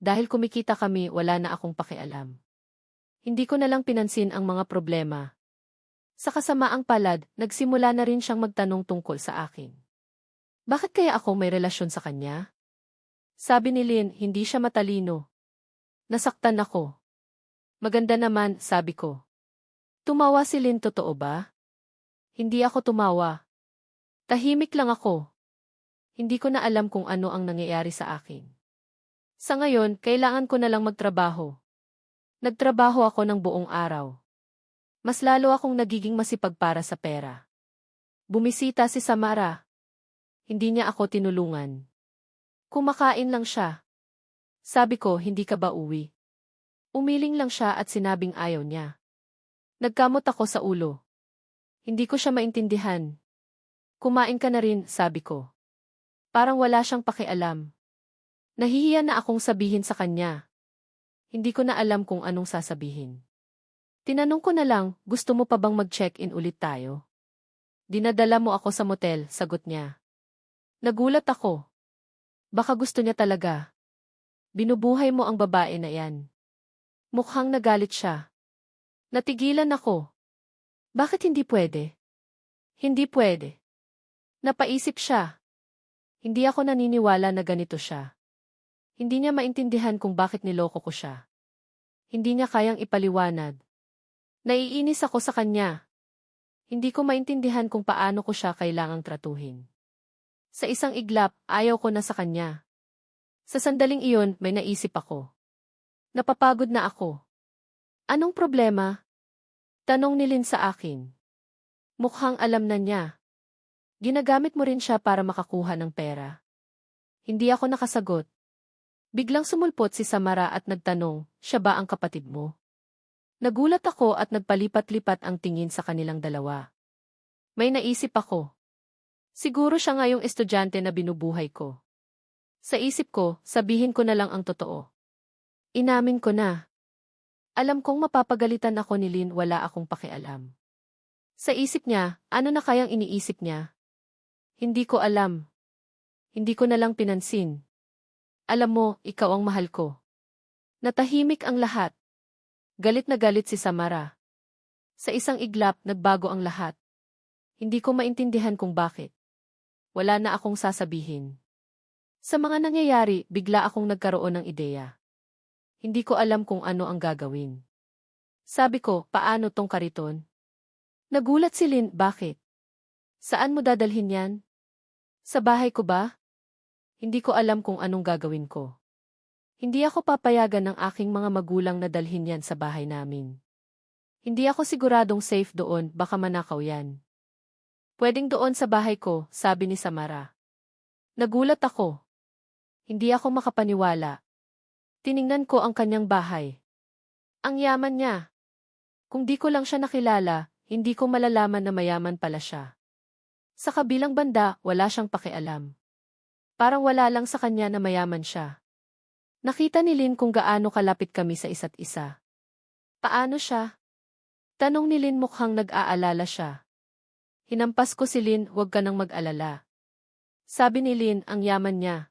[SPEAKER 1] Dahil kumikita kami, wala na akong pakialam. Hindi ko na lang pinansin ang mga problema. Sa kasamaang palad, nagsimula na rin siyang magtanong tungkol sa akin. Bakit kaya ako may relasyon sa kanya? Sabi ni Lynn, hindi siya matalino. Nasaktan ako. Maganda naman, sabi ko. Tumawa si Lynn, totoo ba? Hindi ako tumawa. Tahimik lang ako. Hindi ko na alam kung ano ang nangyayari sa akin. Sa ngayon, kailangan ko na lang magtrabaho. Nagtrabaho ako ng buong araw. Mas lalo akong nagiging masipag para sa pera. Bumisita si Samara. Hindi niya ako tinulungan. Kumakain lang siya. Sabi ko, hindi ka ba uwi? Umiling lang siya at sinabing ayaw niya. Nagkamot ako sa ulo. Hindi ko siya maintindihan. Kumain ka na rin, sabi ko. Parang wala siyang pakialam. Nahihiya na akong sabihin sa kanya. Hindi ko na alam kung anong sasabihin. Tinanong ko na lang, gusto mo pa bang mag-check-in ulit tayo? Dinadala mo ako sa motel, sagot niya. Nagulat ako. Baka gusto niya talaga. Binubuhay mo ang babae na yan. Mukhang nagalit siya. Natigilan ako. Bakit hindi pwede? Hindi pwede. Napaisip siya. Hindi ako naniniwala na ganito siya. Hindi niya maintindihan kung bakit niloko ko siya. Hindi niya kayang ipaliwanag. Naiinis ako sa kanya. Hindi ko maintindihan kung paano ko siya kailangang tratuhin. Sa isang iglap, ayaw ko na sa kanya. Sa sandaling iyon, may naisip ako. Napapagod na ako. Anong problema? Tanong ni Lynn sa akin. Mukhang alam na niya. Ginagamit mo rin siya para makakuha ng pera. Hindi ako nakasagot. Biglang sumulpot si Samara at nagtanong, siya ba ang kapatid mo? Nagulat ako at nagpalipat-lipat ang tingin sa kanilang dalawa. May naisip ako. Siguro siya nga yung estudyante na binubuhay ko. Sa isip ko, sabihin ko na lang ang totoo. Inamin ko na. Alam kong mapapagalitan ako ni Lynn, wala akong pakialam. Sa isip niya, ano na kayang iniisip niya? Hindi ko alam. Hindi ko na lang pinansin. Alam mo, ikaw ang mahal ko. Natahimik ang lahat. Galit na galit si Samara. Sa isang iglap, nagbago ang lahat. Hindi ko maintindihan kung bakit. Wala na akong sasabihin. Sa mga nangyayari, bigla akong nagkaroon ng ideya. Hindi ko alam kung ano ang gagawin. Sabi ko, paano tong kariton? Nagulat si Lynn, bakit? Saan mo dadalhin yan? Sa bahay ko ba? Hindi ko alam kung anong gagawin ko. Hindi ako papayagan ng aking mga magulang na dalhin yan sa bahay namin. Hindi ako siguradong safe doon, baka manakaw yan. Pwedeng doon sa bahay ko, sabi ni Samara. Nagulat ako. Hindi ako makapaniwala. Tiningnan ko ang kanyang bahay. Ang yaman niya. Kung di ko lang siya nakilala, hindi ko malalaman na mayaman pala siya. Sa kabilang banda, wala siyang pakialam. Parang wala lang sa kanya na mayaman siya. Nakita ni Lynn kung gaano kalapit kami sa isa't isa. Paano siya? Tanong ni Lynn, mukhang nag-aalala siya. Hinampas ko si Lynn, huwag ka nang mag-alala. Sabi ni Lynn, ang yaman niya.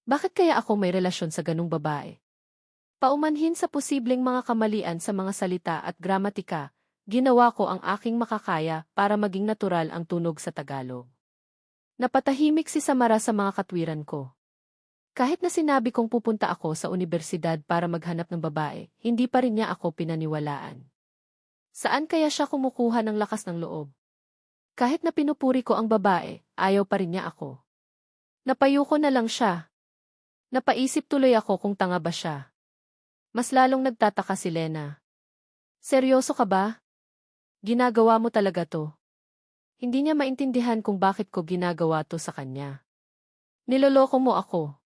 [SPEAKER 1] Bakit kaya ako may relasyon sa ganung babae? Paumanhin sa posibleng mga kamalian sa mga salita at gramatika, ginawa ko ang aking makakaya para maging natural ang tunog sa Tagalog. Napatahimik si Samara sa mga katwiran ko. Kahit na sinabi kong pupunta ako sa unibersidad para maghanap ng babae, hindi pa rin niya ako pinaniwalaan. Saan kaya siya kumukuha ng lakas ng loob? Kahit na pinupuri ko ang babae, ayaw pa rin niya ako. Napayuko na lang siya. Napaisip tuloy ako kung tanga ba siya. Mas lalong nagtataka si Lena. Seryoso ka ba? Ginagawa mo talaga to? Hindi niya maintindihan kung bakit ko ginagawa to sa kanya. Niloloko mo ako.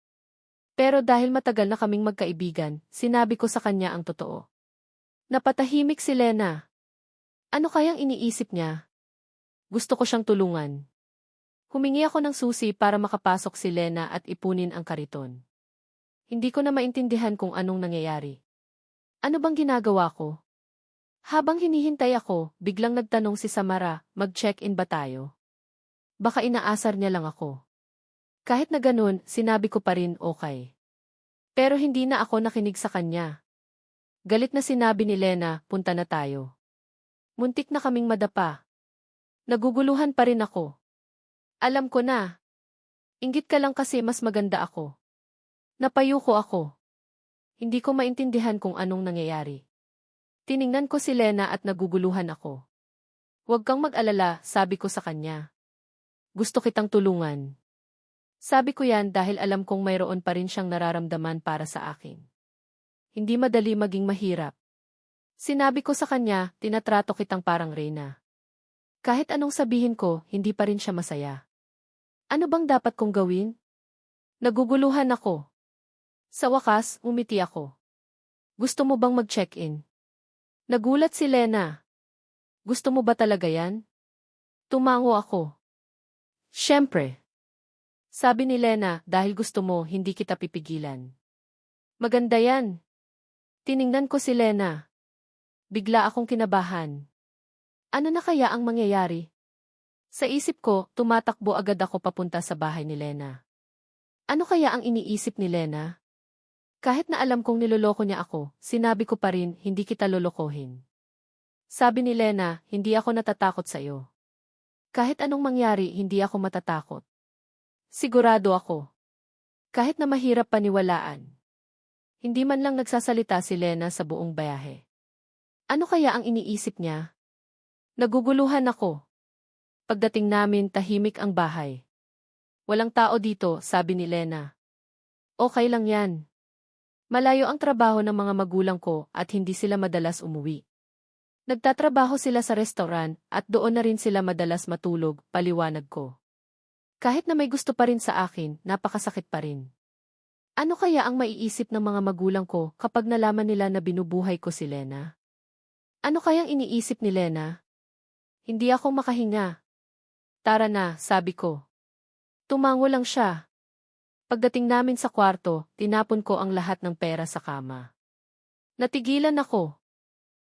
[SPEAKER 1] Pero dahil matagal na kaming magkaibigan, sinabi ko sa kanya ang totoo. Napatahimik si Lena. Ano kayang iniisip niya? Gusto ko siyang tulungan. Humingi ako ng susi para makapasok si Lena at ipunin ang kariton. Hindi ko na maintindihan kung anong nangyayari. Ano bang ginagawa ko? Habang hinihintay ako, biglang nagtanong si Samara, mag-check-in ba tayo? Baka inaasar niya lang ako. Kahit na ganun, sinabi ko pa rin okay. Pero hindi na ako nakinig sa kanya. Galit na sinabi ni Lena, punta na tayo. Muntik na kaming madapa. Naguguluhan pa rin ako. Alam ko na. Inggit ka lang kasi mas maganda ako. Napayuko ako. Hindi ko maintindihan kung anong nangyayari. Tiningnan ko si Lena at naguguluhan ako. Huwag kang mag-alala, sabi ko sa kanya. Gusto kitang tulungan. Sabi ko yan dahil alam kong mayroon pa rin siyang nararamdaman para sa akin. Hindi madali maging mahirap. Sinabi ko sa kanya, tinatrato kitang parang reyna. Kahit anong sabihin ko, hindi pa rin siya masaya. Ano bang dapat kong gawin? Naguguluhan ako. Sa wakas, umiti ako. Gusto mo bang mag-check-in? Nagulat si Lena. Gusto mo ba talaga yan? Tumango ako. Siyempre. Sabi ni Lena, dahil gusto mo, hindi kita pipigilan. Maganda yan. Tiningnan ko si Lena. Bigla akong kinabahan. Ano na kaya ang mangyayari? Sa isip ko, tumatakbo agad ako papunta sa bahay ni Lena. Ano kaya ang iniisip ni Lena? Kahit na alam kong niloloko niya ako, sinabi ko pa rin, hindi kita lolokohin. Sabi ni Lena, hindi ako natatakot sa iyo. Kahit anong mangyari, hindi ako matatakot. Sigurado ako. Kahit na mahirap paniwalaan. Hindi man lang nagsasalita si Lena sa buong bayahe. Ano kaya ang iniisip niya? Naguguluhan ako. Pagdating namin, tahimik ang bahay. Walang tao dito, sabi ni Lena. Okay lang yan. Malayo ang trabaho ng mga magulang ko at hindi sila madalas umuwi. Nagtatrabaho sila sa restaurant at doon na rin sila madalas matulog, paliwanag ko. Kahit na may gusto pa rin sa akin, napakasakit pa rin. Ano kaya ang maiisip ng mga magulang ko kapag nalaman nila na binubuhay ko si Lena? Ano kayang iniisip ni Lena? Hindi ako makahinga. Tara na, sabi ko. Tumango lang siya. Pagdating namin sa kwarto, tinapon ko ang lahat ng pera sa kama. Natigilan ako.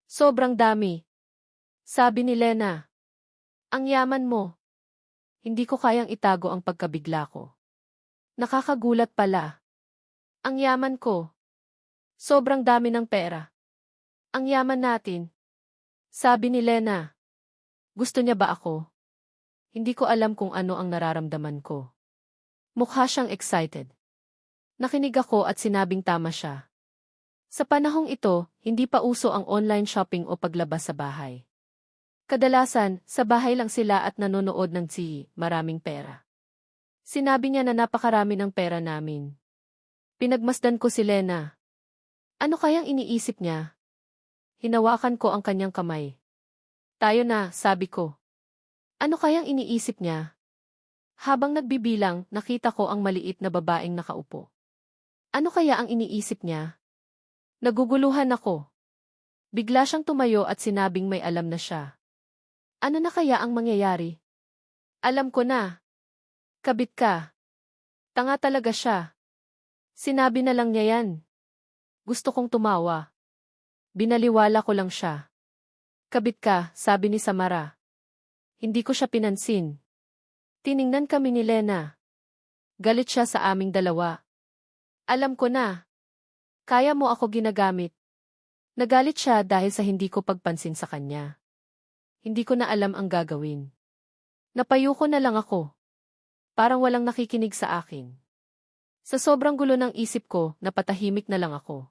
[SPEAKER 1] Sobrang dami. Sabi ni Lena. Ang yaman mo. Hindi ko kayang itago ang pagkabigla ko. Nakakagulat pala. Ang yaman ko. Sobrang dami ng pera. Ang yaman natin. Sabi ni Lena. Gusto niya ba ako? Hindi ko alam kung ano ang nararamdaman ko. Mukha siyang excited. Nakinig ako at sinabing tama siya. Sa panahong ito, hindi pa uso ang online shopping o paglabas sa bahay. Kadalasan, sa bahay lang sila at nanonood ng TV, maraming pera. Sinabi niya na napakarami ng pera namin. Pinagmasdan ko si Lena. Ano kayang iniisip niya? Hinawakan ko ang kanyang kamay. Tayo na, sabi ko. Ano kayang iniisip niya? Habang nagbibilang, nakita ko ang maliit na babaeng nakaupo. Ano kaya ang iniisip niya? Naguguluhan ako. Bigla siyang tumayo at sinabing may alam na siya. Ano na kaya ang mangyayari? Alam ko na. Kabit ka. Tanga talaga siya. Sinabi na lang niya yan. Gusto kong tumawa. Binaliwala ko lang siya. Kabit ka, sabi ni Samara. Hindi ko siya pinansin. Tiningnan kami ni Lena. Galit siya sa aming dalawa. Alam ko na. Kaya mo ako ginagamit. Nagalit siya dahil sa hindi ko pagpansin sa kanya. Hindi ko na alam ang gagawin. Napayuko na lang ako. Parang walang nakikinig sa akin. Sa sobrang gulo ng isip ko, napatahimik na lang ako.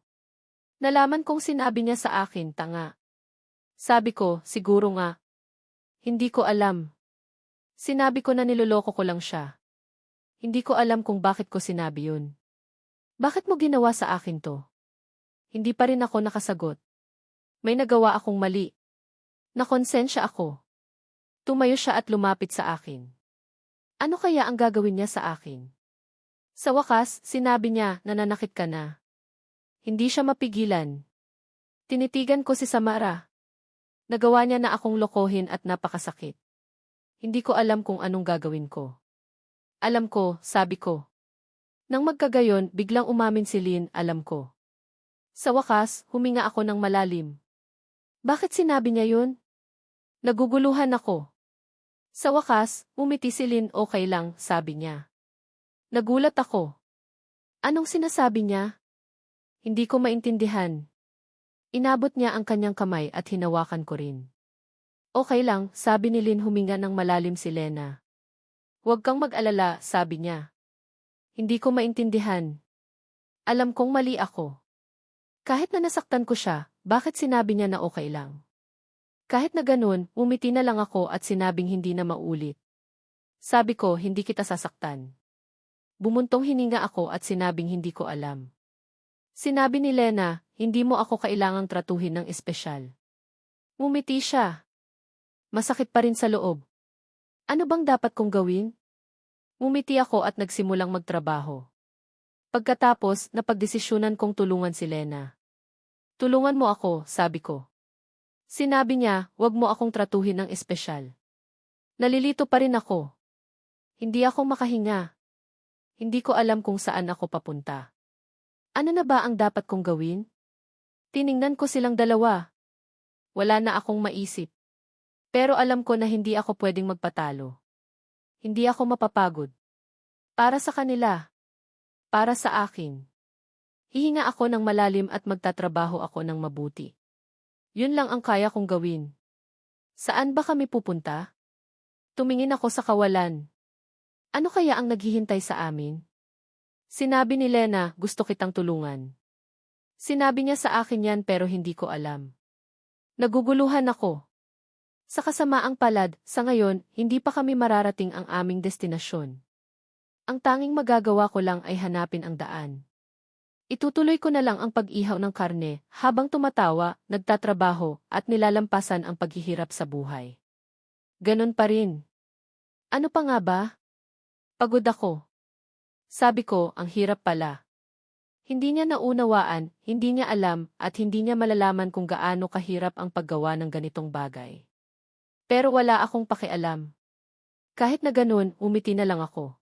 [SPEAKER 1] Nalaman kong sinabi niya sa akin, tanga. Sabi ko, siguro nga. Hindi ko alam. Sinabi ko na niloloko ko lang siya. Hindi ko alam kung bakit ko sinabi yun. Bakit mo ginawa sa akin to? Hindi pa rin ako nakasagot. May nagawa akong mali. Nakonsensya ako. Tumayo siya at lumapit sa akin. Ano kaya ang gagawin niya sa akin? Sa wakas, sinabi niya, nananakit ka na. Hindi siya mapigilan. Tinitigan ko si Samara. Nagawa niya na akong lokohin at napakasakit. Hindi ko alam kung anong gagawin ko. Alam ko, sabi ko. Nang magkagayon, biglang umamin si Lynn, alam ko. Sa wakas, huminga ako ng malalim. Bakit sinabi niya yun? Naguguluhan ako. Sa wakas, umiti si Lynn, okay lang, sabi niya. Nagulat ako. Anong sinasabi niya? Hindi ko maintindihan. Inabot niya ang kanyang kamay at hinawakan ko rin. Okay lang, sabi ni Lynn, huminga ng malalim si Lena. Huwag kang mag-alala, sabi niya. Hindi ko maintindihan. Alam kong mali ako. Kahit na nasaktan ko siya, bakit sinabi niya na okay lang? Kahit na ganun, umiti na lang ako at sinabing hindi na maulit. Sabi ko, hindi kita sasaktan. Bumuntong hininga ako at sinabing hindi ko alam. Sinabi ni Lena, hindi mo ako kailangang tratuhin ng espesyal. Ngumiti siya. Masakit pa rin sa loob. Ano bang dapat kong gawin? Ngumiti ako at nagsimulang magtrabaho. Pagkatapos, napagdesisyonan kong tulungan si Lena. Tulungan mo ako, sabi ko. Sinabi niya, wag mo akong tratuhin ng espesyal. Nalilito pa rin ako. Hindi ako makahinga. Hindi ko alam kung saan ako papunta. Ano na ba ang dapat kong gawin? Tiningnan ko silang dalawa. Wala na akong maisip. Pero alam ko na hindi ako pwedeng magpatalo. Hindi ako mapapagod. Para sa kanila. Para sa akin. Hihinga ako ng malalim at magtatrabaho ako ng mabuti. Yun lang ang kaya kong gawin. Saan ba kami pupunta? Tumingin ako sa kawalan. Ano kaya ang naghihintay sa amin? Sinabi ni Lena, gusto kitang tulungan. Sinabi niya sa akin yan pero hindi ko alam. Naguguluhan ako. Sa kasamaang palad, sa ngayon, hindi pa kami mararating ang aming destinasyon. Ang tanging magagawa ko lang ay hanapin ang daan. Itutuloy ko na lang ang pag-ihaw ng karne, habang tumatawa, nagtatrabaho, at nilalampasan ang paghihirap sa buhay. Ganon pa rin. Ano pa nga ba? Pagod ako. Sabi ko, ang hirap pala. Hindi niya naunawaan, hindi niya alam, at hindi niya malalaman kung gaano kahirap ang paggawa ng ganitong bagay. Pero wala akong pakialam. Kahit na ganun, umiti na lang ako.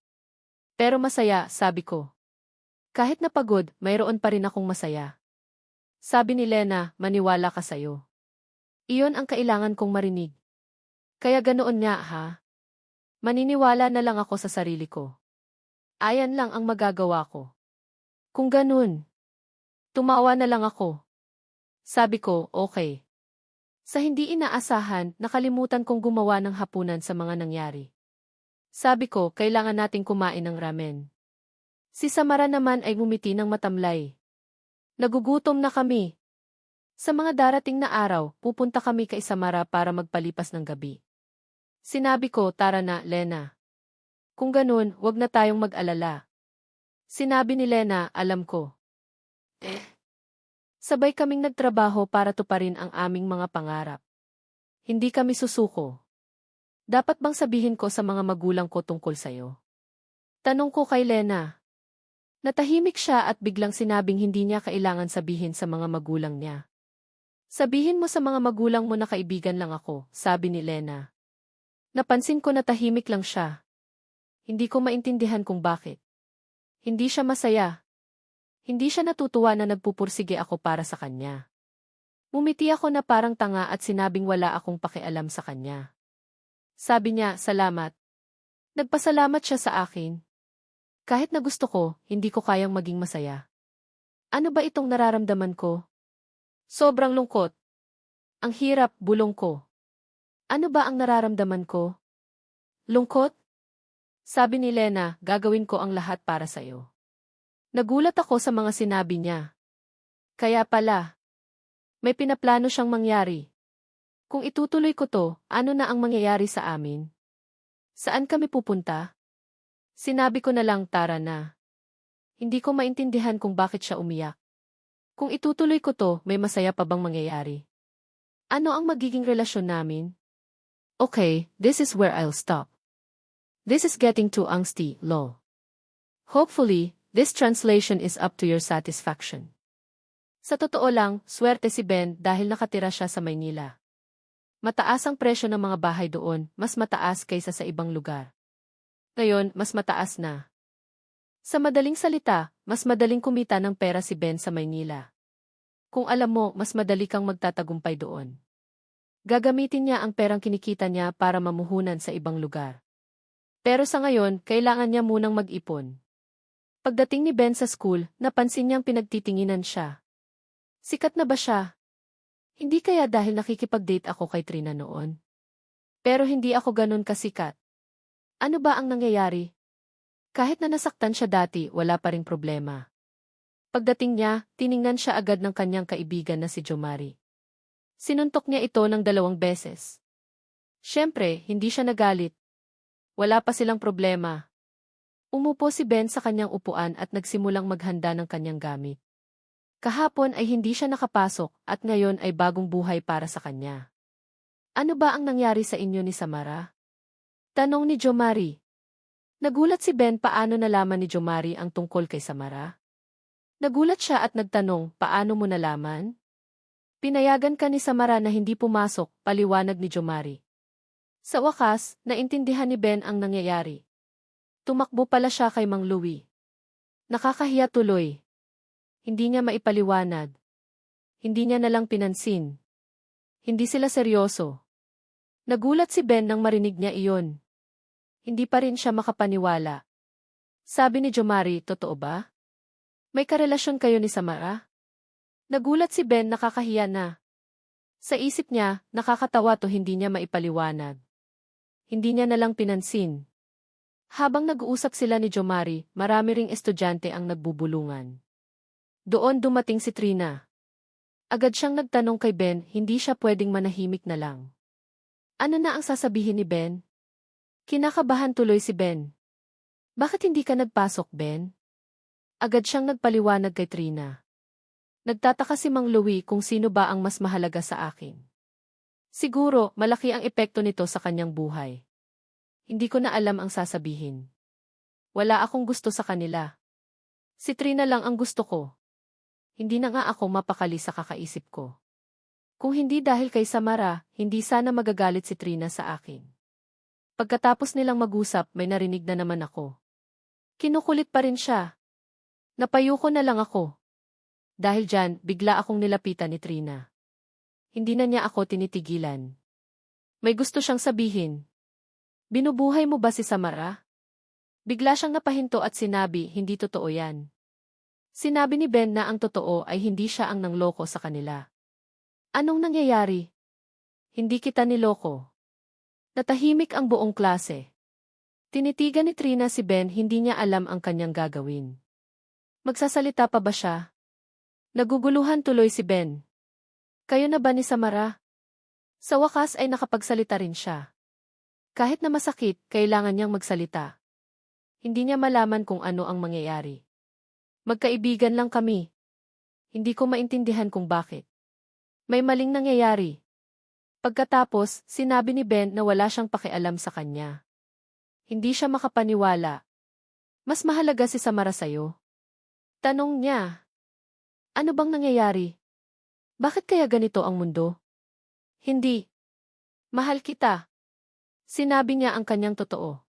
[SPEAKER 1] Pero masaya, sabi ko. Kahit na pagod, mayroon pa rin akong masaya. Sabi ni Lena, maniwala ka sa'yo. Iyon ang kailangan kong marinig. Kaya ganoon nga ha? Maniniwala na lang ako sa sarili ko. Ayan lang ang magagawa ko. Kung ganun, tumawa na lang ako. Sabi ko, okay. Sa hindi inaasahan, nakalimutan kong gumawa ng hapunan sa mga nangyari. Sabi ko, kailangan nating kumain ng ramen. Si Samara naman ay ngumiti ng matamlay. Nagugutom na kami. Sa mga darating na araw, pupunta kami kay Samara para magpalipas ng gabi. Sinabi ko, tara na, Lena. Kung ganun, wag na tayong mag-alala. Sinabi ni Lena, alam ko. Sabay kaming nagtrabaho para tuparin ang aming mga pangarap. Hindi kami susuko. Dapat bang sabihin ko sa mga magulang ko tungkol sa'yo? Tanong ko kay Lena. Natahimik siya at biglang sinabing hindi niya kailangan sabihin sa mga magulang niya. Sabihin mo sa mga magulang mo na kaibigan lang ako, sabi ni Lena. Napansin ko na tahimik lang siya. Hindi ko maintindihan kung bakit. Hindi siya masaya. Hindi siya natutuwa na nagpupursige ako para sa kanya. Mumiti ako na parang tanga at sinabing wala akong pakialam sa kanya. Sabi niya, salamat. Nagpasalamat siya sa akin. Kahit na gusto ko, hindi ko kayang maging masaya. Ano ba itong nararamdaman ko? Sobrang lungkot. Ang hirap, bulong ko. Ano ba ang nararamdaman ko? Lungkot? Sabi ni Lena, gagawin ko ang lahat para sa'yo. Nagulat ako sa mga sinabi niya. Kaya pala, may pinaplano siyang mangyari. Kung itutuloy ko to, ano na ang mangyayari sa amin? Saan kami pupunta? Sinabi ko na lang, tara na. Hindi ko maintindihan kung bakit siya umiyak. Kung itutuloy ko to, may masaya pa bang mangyayari? Ano ang magiging relasyon namin? Okay, this is where I'll stop. This is getting too angsty, lol. Hopefully, this translation is up to your satisfaction. Sa totoo lang, swerte si Ben dahil nakatira siya sa Maynila. Mataas ang presyo ng mga bahay doon, mas mataas kaysa sa ibang lugar. Ngayon, mas mataas na. Sa madaling salita, mas madaling kumita ng pera si Ben sa Maynila. Kung alam mo, mas madali kang magtatagumpay doon. Gagamitin niya ang perang kinikita niya para mamuhunan sa ibang lugar. Pero sa ngayon, kailangan niya munang mag-ipon. Pagdating ni Ben sa school, napansin niyang pinagtitinginan siya. Sikat na ba siya? Hindi kaya dahil nakikipag-date ako kay Trina noon? Pero hindi ako ganun kasikat. Ano ba ang nangyayari? Kahit na nasaktan siya dati, wala pa ring problema. Pagdating niya, tiningnan siya agad ng kanyang kaibigan na si Jomari. Sinuntok niya ito ng 2 beses. Siyempre, hindi siya nagalit. Wala pa silang problema. Umupo si Ben sa kanyang upuan at nagsimulang maghanda ng kanyang gamit. Kahapon ay hindi siya nakapasok at ngayon ay bagong buhay para sa kanya. Ano ba ang nangyari sa inyo ni Samara? Tanong ni Jomari. Nagulat si Ben paano nalaman ni Jomari ang tungkol kay Samara. Nagulat siya at nagtanong, paano mo nalaman? Pinayagan ka ni Samara na hindi pumasok, paliwanag ni Jomari. Sa wakas, naintindihan ni Ben ang nangyayari. Tumakbo pala siya kay Mang Louie. Nakakahiya tuloy. Hindi niya maipaliwanag. Hindi niya nalang pinansin. Hindi sila seryoso. Nagulat si Ben nang marinig niya iyon. Hindi pa rin siya makapaniwala. Sabi ni Jomari, totoo ba? May karelasyon kayo ni Samara? Nagulat si Ben, nakakahiya na. Sa isip niya, nakakatawa to, hindi niya maipaliwanag. Hindi niya nalang pinansin. Habang nag-uusap sila ni Jomari, marami ring estudyante ang nagbubulungan. Doon dumating si Trina. Agad siyang nagtanong kay Ben, hindi siya pwedeng manahimik na lang. Ano na ang sasabihin ni Ben? Kinakabahan tuloy si Ben. Bakit hindi ka nagpasok, Ben? Agad siyang nagpaliwanag kay Trina. Nagtataka si Mang Louie kung sino ba ang mas mahalaga sa akin. Siguro, malaki ang epekto nito sa kanyang buhay. Hindi ko na alam ang sasabihin. Wala akong gusto sa kanila. Si Trina lang ang gusto ko. Hindi na nga ako mapakali sa kakaisip ko. Kung hindi dahil kay Samara, hindi sana magagalit si Trina sa akin. Pagkatapos nilang mag-usap, may narinig na naman ako. Kinukulit pa rin siya. Napayuko na lang ako. Dahil dyan, bigla akong nilapitan ni Trina. Hindi na niya ako tinitigilan. May gusto siyang sabihin. Binubuhay mo ba si Samara? Bigla siyang napahinto at sinabi, hindi totoo yan. Sinabi ni Ben na ang totoo ay hindi siya ang nangloko sa kanila. Anong nangyayari? Hindi kita niloko. Natahimik ang buong klase. Tinitigan ni Trina si Ben, hindi niya alam ang kanyang gagawin. Magsasalita pa ba siya? Naguguluhan tuloy si Ben. Kayo na ba ni Samara? Sa wakas ay nakapagsalita rin siya. Kahit na masakit, kailangan niyang magsalita. Hindi niya malaman kung ano ang mangyayari. Magkaibigan lang kami. Hindi ko maintindihan kung bakit. May maling nangyayari. Pagkatapos, sinabi ni Ben na wala siyang pakialam sa kanya. Hindi siya makapaniwala. Mas mahalaga si Samara sa'yo? Tanong niya. Ano bang nangyayari? Bakit kaya ganito ang mundo? Hindi. Mahal kita. Sinabi niya ang kanyang totoo.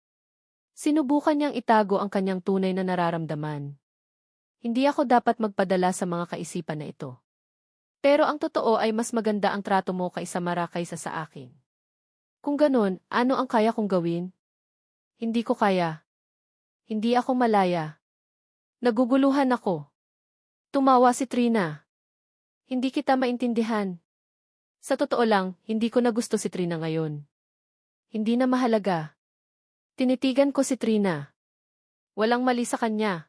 [SPEAKER 1] Sinubukan niyang itago ang kanyang tunay na nararamdaman. Hindi ako dapat magpadala sa mga kaisipan na ito. Pero ang totoo ay mas maganda ang trato mo kay Samara kaysa sa akin. Kung ganun, ano ang kaya kong gawin? Hindi ko kaya. Hindi ako malaya. Naguguluhan ako. Tumawa si Trina. Hindi kita maintindihan. Sa totoo lang, hindi ko na gusto si Trina ngayon. Hindi na mahalaga. Tinitigan ko si Trina. Walang mali sa kanya.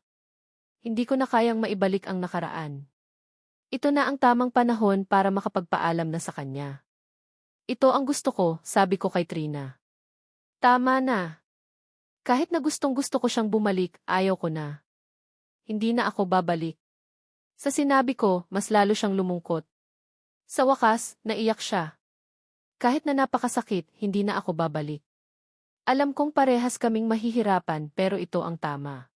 [SPEAKER 1] Hindi ko na kayang maibalik ang nakaraan. Ito na ang tamang panahon para makapagpaalam na sa kanya. Ito ang gusto ko, sabi ko kay Trina. Tama na. Kahit na gustong-gusto ko siyang bumalik, ayaw ko na. Hindi na ako babalik. Sa sinabi ko, mas lalo siyang lumungkot. Sa wakas, naiyak siya. Kahit na napakasakit, hindi na ako babalik. Alam kong parehas kaming mahihirapan pero ito ang tama.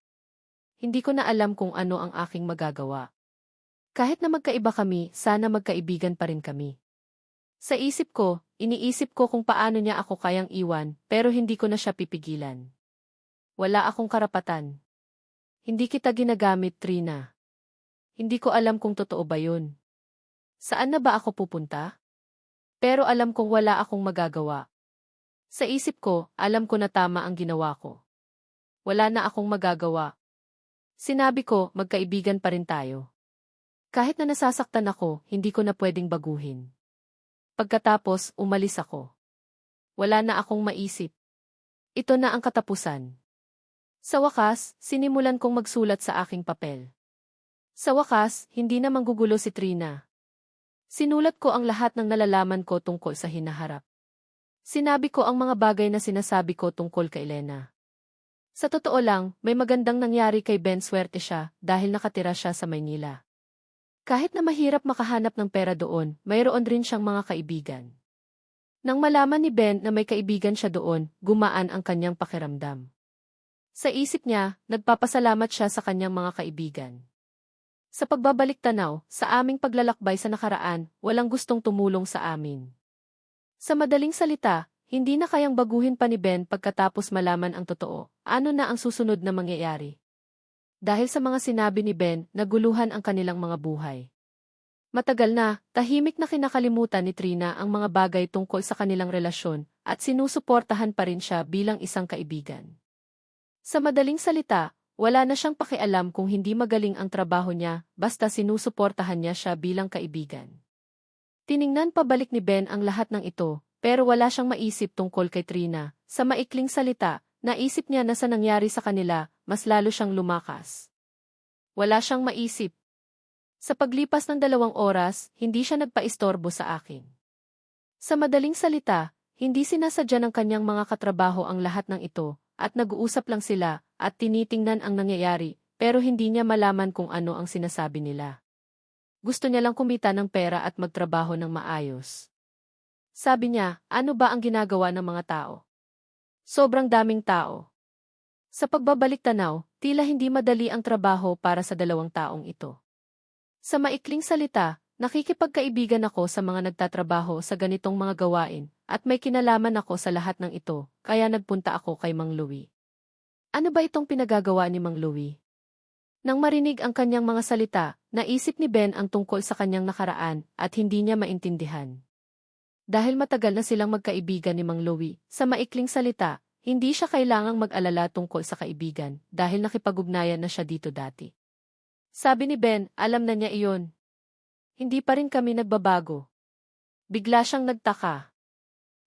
[SPEAKER 1] Hindi ko na alam kung ano ang aking magagawa. Kahit na magkaiba kami, sana magkaibigan pa rin kami. Sa isip ko, iniisip ko kung paano niya ako kayang iwan, pero hindi ko na siya pipigilan. Wala akong karapatan. Hindi kita ginagamit, Trina. Hindi ko alam kung totoo ba yun. Saan na ba ako pupunta? Pero alam kong wala akong magagawa. Sa isip ko, alam ko na tama ang ginawa ko. Wala na akong magagawa. Sinabi ko, magkaibigan pa rin tayo. Kahit na nasasaktan ako, hindi ko na pwedeng baguhin. Pagkatapos, umalis ako. Wala na akong maisip. Ito na ang katapusan. Sa wakas, sinimulan kong magsulat sa aking papel. Sa wakas, hindi na manggugulo si Trina. Sinulat ko ang lahat ng nalalaman ko tungkol sa hinaharap. Sinabi ko ang mga bagay na sinasabi ko tungkol kay Elena. Sa totoo lang, may magandang nangyari kay Ben, swerte siya dahil nakatira siya sa Maynila. Kahit na mahirap makahanap ng pera doon, mayroon rin siyang mga kaibigan. Nang malaman ni Ben na may kaibigan siya doon, gumaan ang kanyang pakiramdam. Sa isip niya, nagpapasalamat siya sa kanyang mga kaibigan. Sa pagbabalik tanaw, sa aming paglalakbay sa nakaraan, walang gustong tumulong sa amin. Sa madaling salita, hindi na kayang baguhin pa ni Ben pagkatapos malaman ang totoo. Ano na ang susunod na mangyayari? Dahil sa mga sinabi ni Ben, naguluhan ang kanilang mga buhay. Matagal na, tahimik na kinakalimutan ni Trina ang mga bagay tungkol sa kanilang relasyon at sinusuportahan pa rin siya bilang isang kaibigan. Sa madaling salita, wala na siyang pakialam kung hindi magaling ang trabaho niya, basta sinusuportahan niya siya bilang kaibigan. Tiningnan pabalik ni Ben ang lahat ng ito, pero wala siyang maisip tungkol kay Trina. Sa maikling salita, naisip niya na sa nangyari sa kanila, mas lalo siyang lumakas. Wala siyang maisip. Sa paglipas ng 2 oras, hindi siya nagpaistorbo sa akin. Sa madaling salita, hindi sinasadya ng kanyang mga katrabaho ang lahat ng ito, at nag-uusap lang sila, at tinitingnan ang nangyayari, pero hindi niya malaman kung ano ang sinasabi nila. Gusto niya lang kumita ng pera at magtrabaho ng maayos. Sabi niya, ano ba ang ginagawa ng mga tao? Sobrang daming tao. Sa pagbabalik tanaw, tila hindi madali ang trabaho para sa 2 taong ito. Sa maikling salita, nakikipagkaibigan ako sa mga nagtatrabaho sa ganitong mga gawain, at may kinalaman ako sa lahat ng ito, kaya nagpunta ako kay Mang Louie. Ano ba itong pinagagawa ni Mang Louie? Nang marinig ang kanyang mga salita, naisip ni Ben ang tungkol sa kanyang nakaraan at hindi niya maintindihan. Dahil matagal na silang magkaibigan ni Mang Louie, sa maikling salita, hindi siya kailangang mag-alala tungkol sa kaibigan dahil nakipag-ugnayan na siya dito dati. Sabi ni Ben, alam na niya iyon. Hindi pa rin kami nagbabago. Bigla siyang nagtaka.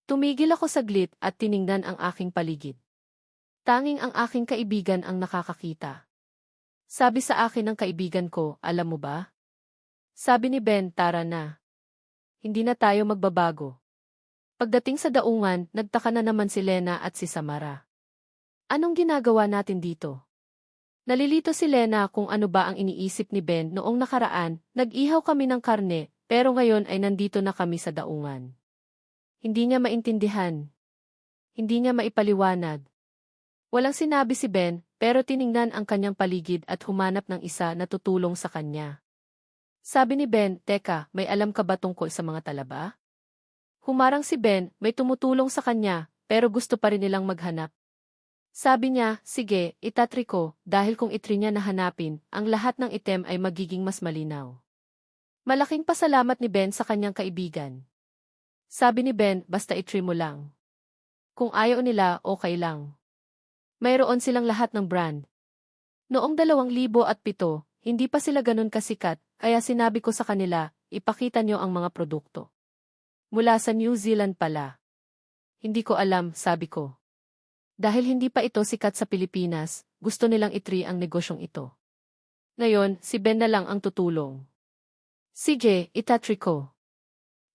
[SPEAKER 1] Tumigil ako saglit at tiningnan ang aking paligid. Tanging ang aking kaibigan ang nakakakita. Sabi sa akin ng kaibigan ko, alam mo ba? Sabi ni Ben, tara na. Hindi na tayo magbabago. Pagdating sa daungan, nagtaka na naman si Lena at si Samara. Anong ginagawa natin dito? Nalilito si Lena kung ano ba ang iniisip ni Ben noong nakaraan, nag-ihaw kami ng karne, pero ngayon ay nandito na kami sa daungan. Hindi niya maintindihan. Hindi niya maipaliwanag. Walang sinabi si Ben, pero tiningnan ang kanyang paligid at humanap ng isa na tutulong sa kanya. Sabi ni Ben, teka, may alam ka ba tungkol sa mga talaba? Humarang si Ben, may tumutulong sa kanya, pero gusto pa rin nilang maghanap. Sabi niya, sige, itatry ko, dahil kung itry niya na hanapin, ang lahat ng item ay magiging mas malinaw. Malaking pasalamat ni Ben sa kanyang kaibigan. Sabi ni Ben, basta itry mo lang. Kung ayaw nila, okay lang. Mayroon silang lahat ng brand. Noong 2007, hindi pa sila ganun kasikat, kaya sinabi ko sa kanila, ipakita niyo ang mga produkto. Mula sa New Zealand pala. Hindi ko alam, sabi ko. Dahil hindi pa ito sikat sa Pilipinas, gusto nilang itry ang negosyong ito. Ngayon, si Ben na lang ang tutulong. Sige, itatry ko.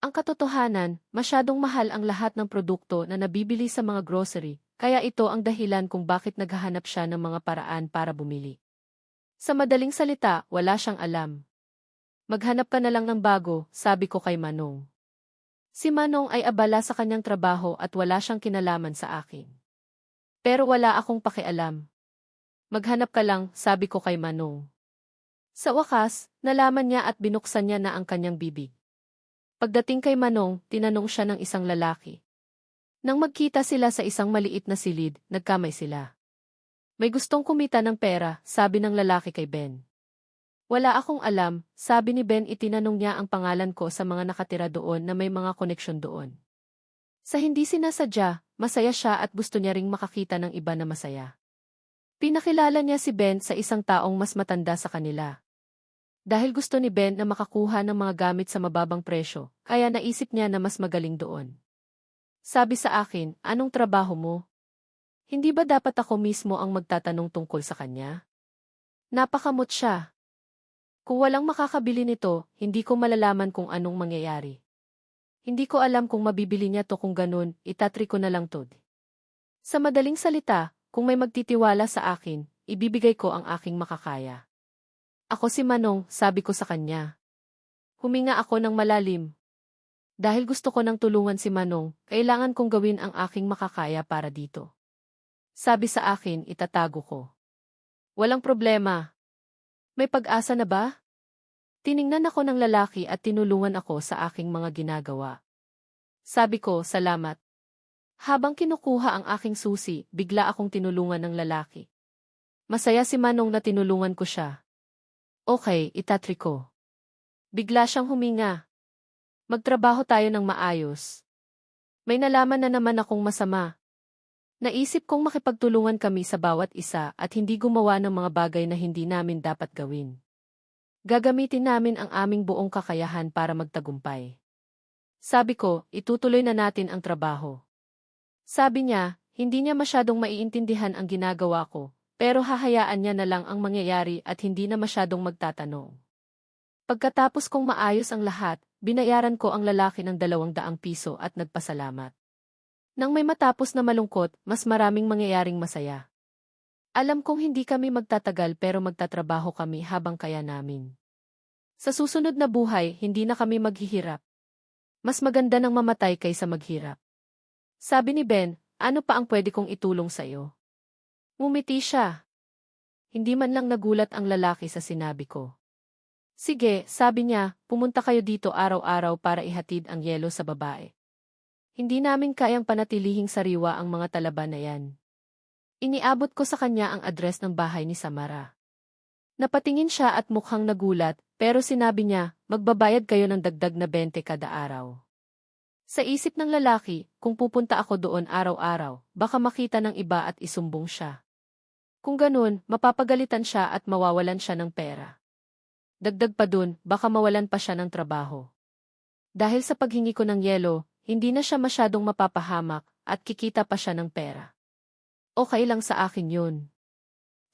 [SPEAKER 1] Ang katotohanan, masyadong mahal ang lahat ng produkto na nabibili sa mga grocery, kaya ito ang dahilan kung bakit naghahanap siya ng mga paraan para bumili. Sa madaling salita, wala siyang alam. Maghanap ka na lang ng bago, sabi ko kay Manong. Si Manong ay abala sa kanyang trabaho at wala siyang kinalaman sa akin. Pero wala akong pakialam. Maghanap ka lang, sabi ko kay Manong. Sa wakas, nalaman niya at binuksan niya na ang kanyang bibig. Pagdating kay Manong, tinanong siya ng isang lalaki. Nang magkita sila sa isang maliit na silid, nagkamay sila. May gustong kumita ng pera, sabi ng lalaki kay Ben. Wala akong alam, sabi ni Ben. Itinanong niya ang pangalan ko sa mga nakatira doon na may mga koneksyon doon. Sa hindi sinasadya, masaya siya at gusto niya ring makakita ng iba na masaya. Pinakilala niya si Ben sa isang taong mas matanda sa kanila. Dahil gusto ni Ben na makakuha ng mga gamit sa mababang presyo, kaya naisip niya na mas magaling doon. Sabi sa akin, anong trabaho mo? Hindi ba dapat ako mismo ang magtatanong tungkol sa kanya? Napakamot siya. Kung walang makakabili nito, hindi ko malalaman kung anong mangyayari. Hindi ko alam kung mabibili niya to. Kung ganun, itatry ko na lang to. Sa madaling salita, kung may magtitiwala sa akin, ibibigay ko ang aking makakaya. Ako si Manong, sabi ko sa kanya. Huminga ako ng malalim. Dahil gusto ko nang tulungan si Manong, kailangan kong gawin ang aking makakaya para dito. Sabi sa akin, itatago ko. Walang problema. May pag-asa na ba? Tiningnan ako ng lalaki at tinulungan ako sa aking mga ginagawa. Sabi ko, salamat. Habang kinukuha ang aking susi, bigla akong tinulungan ng lalaki. Masaya si Manong na tinulungan ko siya. Okay, itatry ko. Bigla siyang huminga. Magtrabaho tayo ng maayos. May nalaman na naman akong masama. Naisip kong makipagtulungan kami sa bawat isa at hindi gumawa ng mga bagay na hindi namin dapat gawin. Gagamitin namin ang aming buong kakayahan para magtagumpay. Sabi ko, itutuloy na natin ang trabaho. Sabi niya, hindi niya masyadong maiintindihan ang ginagawa ko, pero hahayaan niya na lang ang mangyayari at hindi na masyadong magtatanong. Pagkatapos kong maayos ang lahat, binayaran ko ang lalaki ng 200 piso at nagpasalamat. Nang may matapos na malungkot, mas maraming mangyayaring masaya. Alam kong hindi kami magtatagal pero magtatrabaho kami habang kaya namin. Sa susunod na buhay, hindi na kami maghihirap. Mas maganda nang mamatay kaysa maghirap. Sabi ni Ben, ano pa ang pwede kong itulong sa iyo? Ngumiti siya. Hindi man lang nagulat ang lalaki sa sinabi ko. Sige, sabi niya, pumunta kayo dito araw-araw para ihatid ang yelo sa babae. Hindi namin kayang panatilihing sariwa ang mga talaba na yan. Iniabot ko sa kanya ang address ng bahay ni Samara. Napatingin siya at mukhang nagulat, pero sinabi niya, magbabayad kayo ng dagdag na 20 kada araw. Sa isip ng lalaki, kung pupunta ako doon araw-araw, baka makita ng iba at isumbong siya. Kung ganun, mapapagalitan siya at mawawalan siya ng pera. Dagdag pa dun, baka mawalan pa siya ng trabaho. Dahil sa paghingi ko ng yelo, hindi na siya masyadong mapapahamak at kikita pa siya ng pera. Okay lang sa akin yun.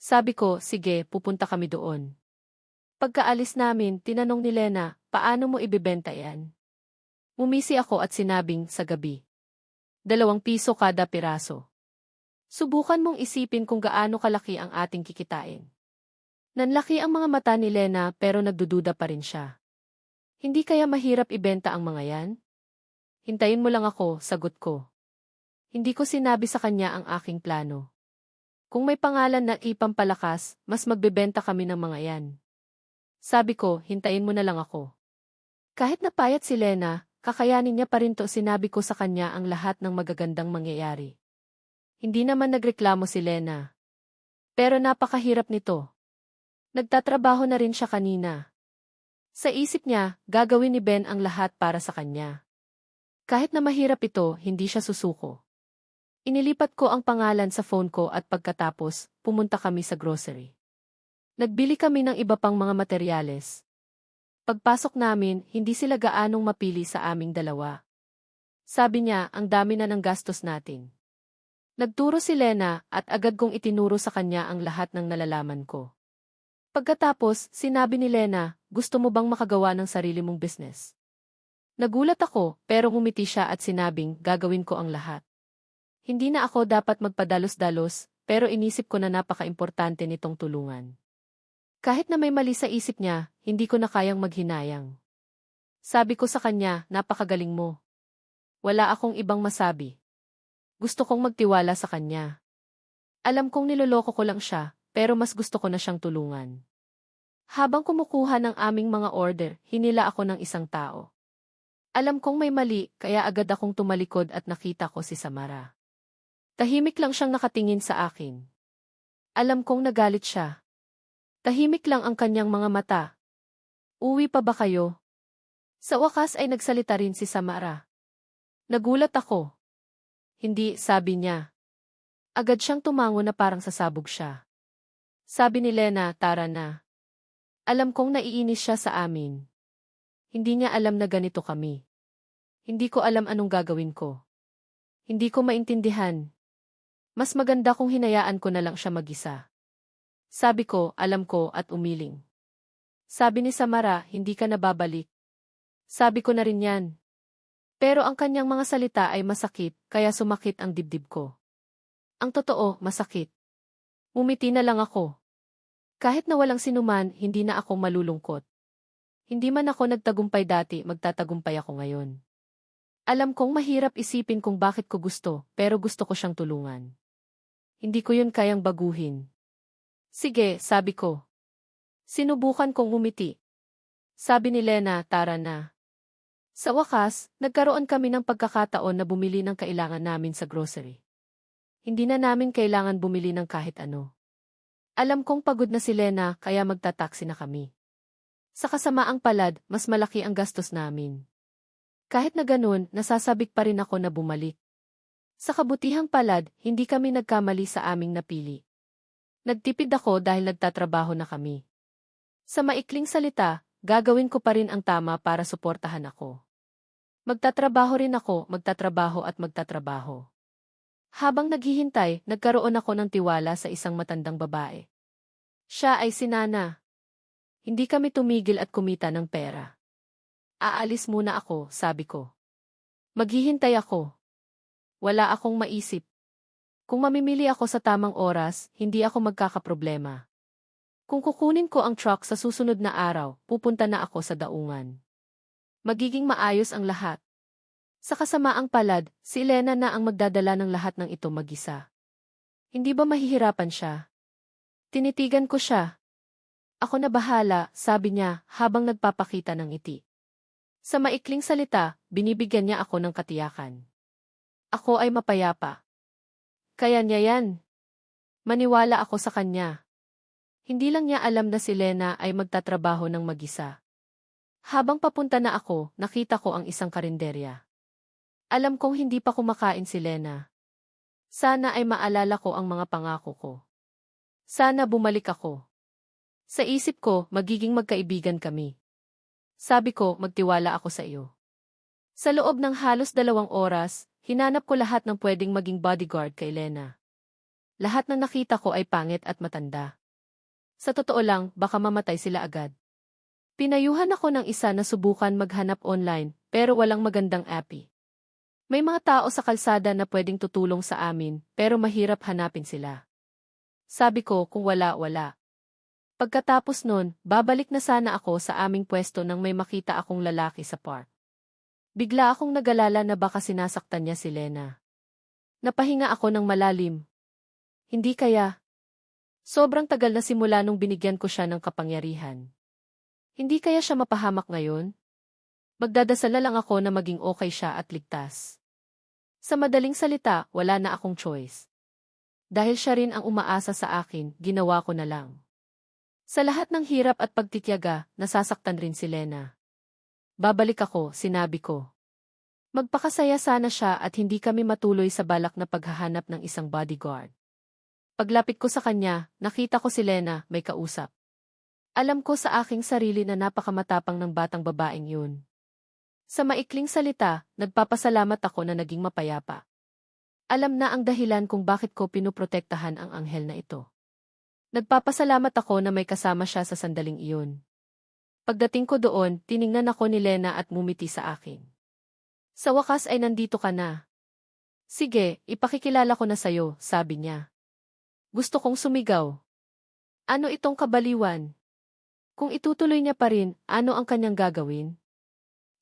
[SPEAKER 1] Sabi ko, sige, pupunta kami doon. Pagkaalis namin, tinanong ni Lena, paano mo ibibenta yan? Umisi ako at sinabing, sa gabi. 2 piso kada piraso. Subukan mong isipin kung gaano kalaki ang ating kikitain. Nanlaki ang mga mata ni Lena pero nagdududa pa rin siya. Hindi kaya mahirap ibenta ang mga yan? Hintayin mo lang ako, sagot ko. Hindi ko sinabi sa kanya ang aking plano. Kung may pangalan na ipampalakas, mas magbebenta kami ng mga yan. Sabi ko, hintayin mo na lang ako. Kahit napayat si Lena, kakayanin niya pa rin to, sinabi ko sa kanya ang lahat ng magagandang mangyayari. Hindi naman nagreklamo si Lena. Pero napakahirap nito. Nagtatrabaho na rin siya kanina. Sa isip niya, gagawin ni Ben ang lahat para sa kanya. Kahit na mahirap ito, hindi siya susuko. Inilipat ko ang pangalan sa phone ko at pagkatapos, pumunta kami sa grocery. Nagbili kami ng iba pang mga materyales. Pagpasok namin, hindi sila gaanong mapili sa aming dalawa. Sabi niya, ang dami na ng gastos natin. Nagturo si Lena at agad kong itinuro sa kanya ang lahat ng nalalaman ko. Pagkatapos, sinabi ni Lena, gusto mo bang makagawa ng sarili mong business? Nagulat ako, pero ngumiti siya at sinabing, gagawin ko ang lahat. Hindi na ako dapat magpadalos-dalos, pero inisip ko na napaka-importante nitong tulungan. Kahit na may mali sa isip niya, hindi ko na kayang maghinayang. Sabi ko sa kanya, napakagaling mo. Wala akong ibang masabi. Gusto kong magtiwala sa kanya. Alam kong niloloko ko lang siya, pero mas gusto ko na siyang tulungan. Habang kumukuha ng aming mga order, hinila ako ng isang tao. Alam kong may mali, kaya agad akong tumalikod at nakita ko si Samara. Tahimik lang siyang nakatingin sa akin. Alam kong nagalit siya. Tahimik lang ang kanyang mga mata. Uwi pa ba kayo? Sa wakas ay nagsalita rin si Samara. Nagulat ako. Hindi, sabi niya. Agad siyang tumango na parang sasabog siya. Sabi ni Lena, tara na. Alam kong naiinis siya sa amin. Hindi niya alam na ganito kami. Hindi ko alam anong gagawin ko. Hindi ko maintindihan. Mas maganda kung hinayaan ko na lang siya mag-isa. Sabi ko, alam ko at umiling. Sabi ni Samara, hindi ka nababalik. Sabi ko na rin yan. Pero ang kanyang mga salita ay masakit, kaya sumakit ang dibdib ko. Ang totoo, masakit. Umiti na lang ako. Kahit na walang sinuman, hindi na ako malulungkot. Hindi man ako nagtagumpay dati, magtatagumpay ako ngayon. Alam kong mahirap isipin kung bakit ko gusto, pero gusto ko siyang tulungan. Hindi ko yun kayang baguhin. Sige, sabi ko. Sinubukan kong umiti. Sabi ni Lena, tara na. Sa wakas, nagkaroon kami ng pagkakataon na bumili ng kailangan namin sa grocery. Hindi na namin kailangan bumili ng kahit ano. Alam kong pagod na si Lena, kaya magtataksi na kami. Sa kasamaang palad, mas malaki ang gastos namin. Kahit na ganun, nasasabik pa rin ako na bumalik. Sa kabutihang palad, hindi kami nagkamali sa aming napili. Nagtipid ako dahil nagtatrabaho na kami. Sa maikling salita, gagawin ko pa rin ang tama para suportahan ako. Magtatrabaho rin ako, magtatrabaho at magtatrabaho. Habang naghihintay, nagkaroon ako ng tiwala sa isang matandang babae. Siya ay si Nana. Hindi kami tumigil at kumita ng pera. Aalis muna ako, sabi ko. Maghihintay ako. Wala akong maisip. Kung mamimili ako sa tamang oras, hindi ako magkakaproblema. Kung kukunin ko ang truck sa susunod na araw, pupunta na ako sa daungan. Magiging maayos ang lahat. Sa kasamaang palad, si Elena na ang magdadala ng lahat ng ito mag-isa. Hindi ba mahihirapan siya? Tinitigan ko siya. Ako na bahala, sabi niya habang nagpapakita ng ngiti. Sa maikling salita, binibigyan niya ako ng katiyakan. Ako ay mapayapa. Kaya niya yan. Maniwala ako sa kanya. Hindi lang niya alam na si Lena ay magtatrabaho ng mag-isa. Habang papunta na ako, nakita ko ang isang karinderya. Alam kong hindi pa kumakain si Lena. Sana ay maalala ko ang mga pangako ko. Sana bumalik ako. Sa isip ko, magiging magkaibigan kami. Sabi ko, magtiwala ako sa iyo. Sa loob ng halos 2 oras, hinanap ko lahat ng pwedeng maging bodyguard kay Lena. Lahat ng nakita ko ay pangit at matanda. Sa totoo lang, baka mamatay sila agad. Pinayuhan ako ng isa na subukan maghanap online, pero walang magandang appy. May mga tao sa kalsada na pwedeng tutulong sa amin, pero mahirap hanapin sila. Sabi ko, kung wala, wala. Pagkatapos nun, babalik na sana ako sa aming pwesto nang may makita akong lalaki sa park. Bigla akong nagalala na baka sinasaktan niya si Lena. Napahinga ako ng malalim. Hindi kaya. Sobrang tagal na simula nung binigyan ko siya ng kapangyarihan. Hindi kaya siya mapahamak ngayon? Magdadasal lang ako na maging okay siya at ligtas. Sa madaling salita, wala na akong choice. Dahil siya rin ang umaasa sa akin, ginawa ko na lang. Sa lahat ng hirap at pagtityaga, nasasaktan rin si Lena. Babalik ako, sinabi ko. Magpakasaya sana siya at hindi kami matuloy sa balak na paghahanap ng isang bodyguard. Paglapit ko sa kanya, nakita ko si Lena, may kausap. Alam ko sa aking sarili na napakamatapang ng batang babaeng yun. Sa maikling salita, nagpapasalamat ako na naging mapayapa. Alam na ang dahilan kung bakit ko pinoprotektahan ang anghel na ito. Nagpapasalamat ako na may kasama siya sa sandaling iyon. Pagdating ko doon, tiningnan ako ni Lena at ngumiti sa akin. Sa wakas ay nandito ka na. Sige, ipakikilala ko na sayo, sabi niya. Gusto kong sumigaw. Ano itong kabaliwan? Kung itutuloy niya pa rin, ano ang kanyang gagawin?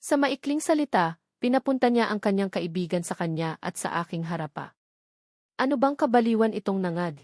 [SPEAKER 1] Sa maikling salita, pinapunta niya ang kanyang kaibigan sa kanya at sa aking harapa. Ano bang kabaliwan itong nangad?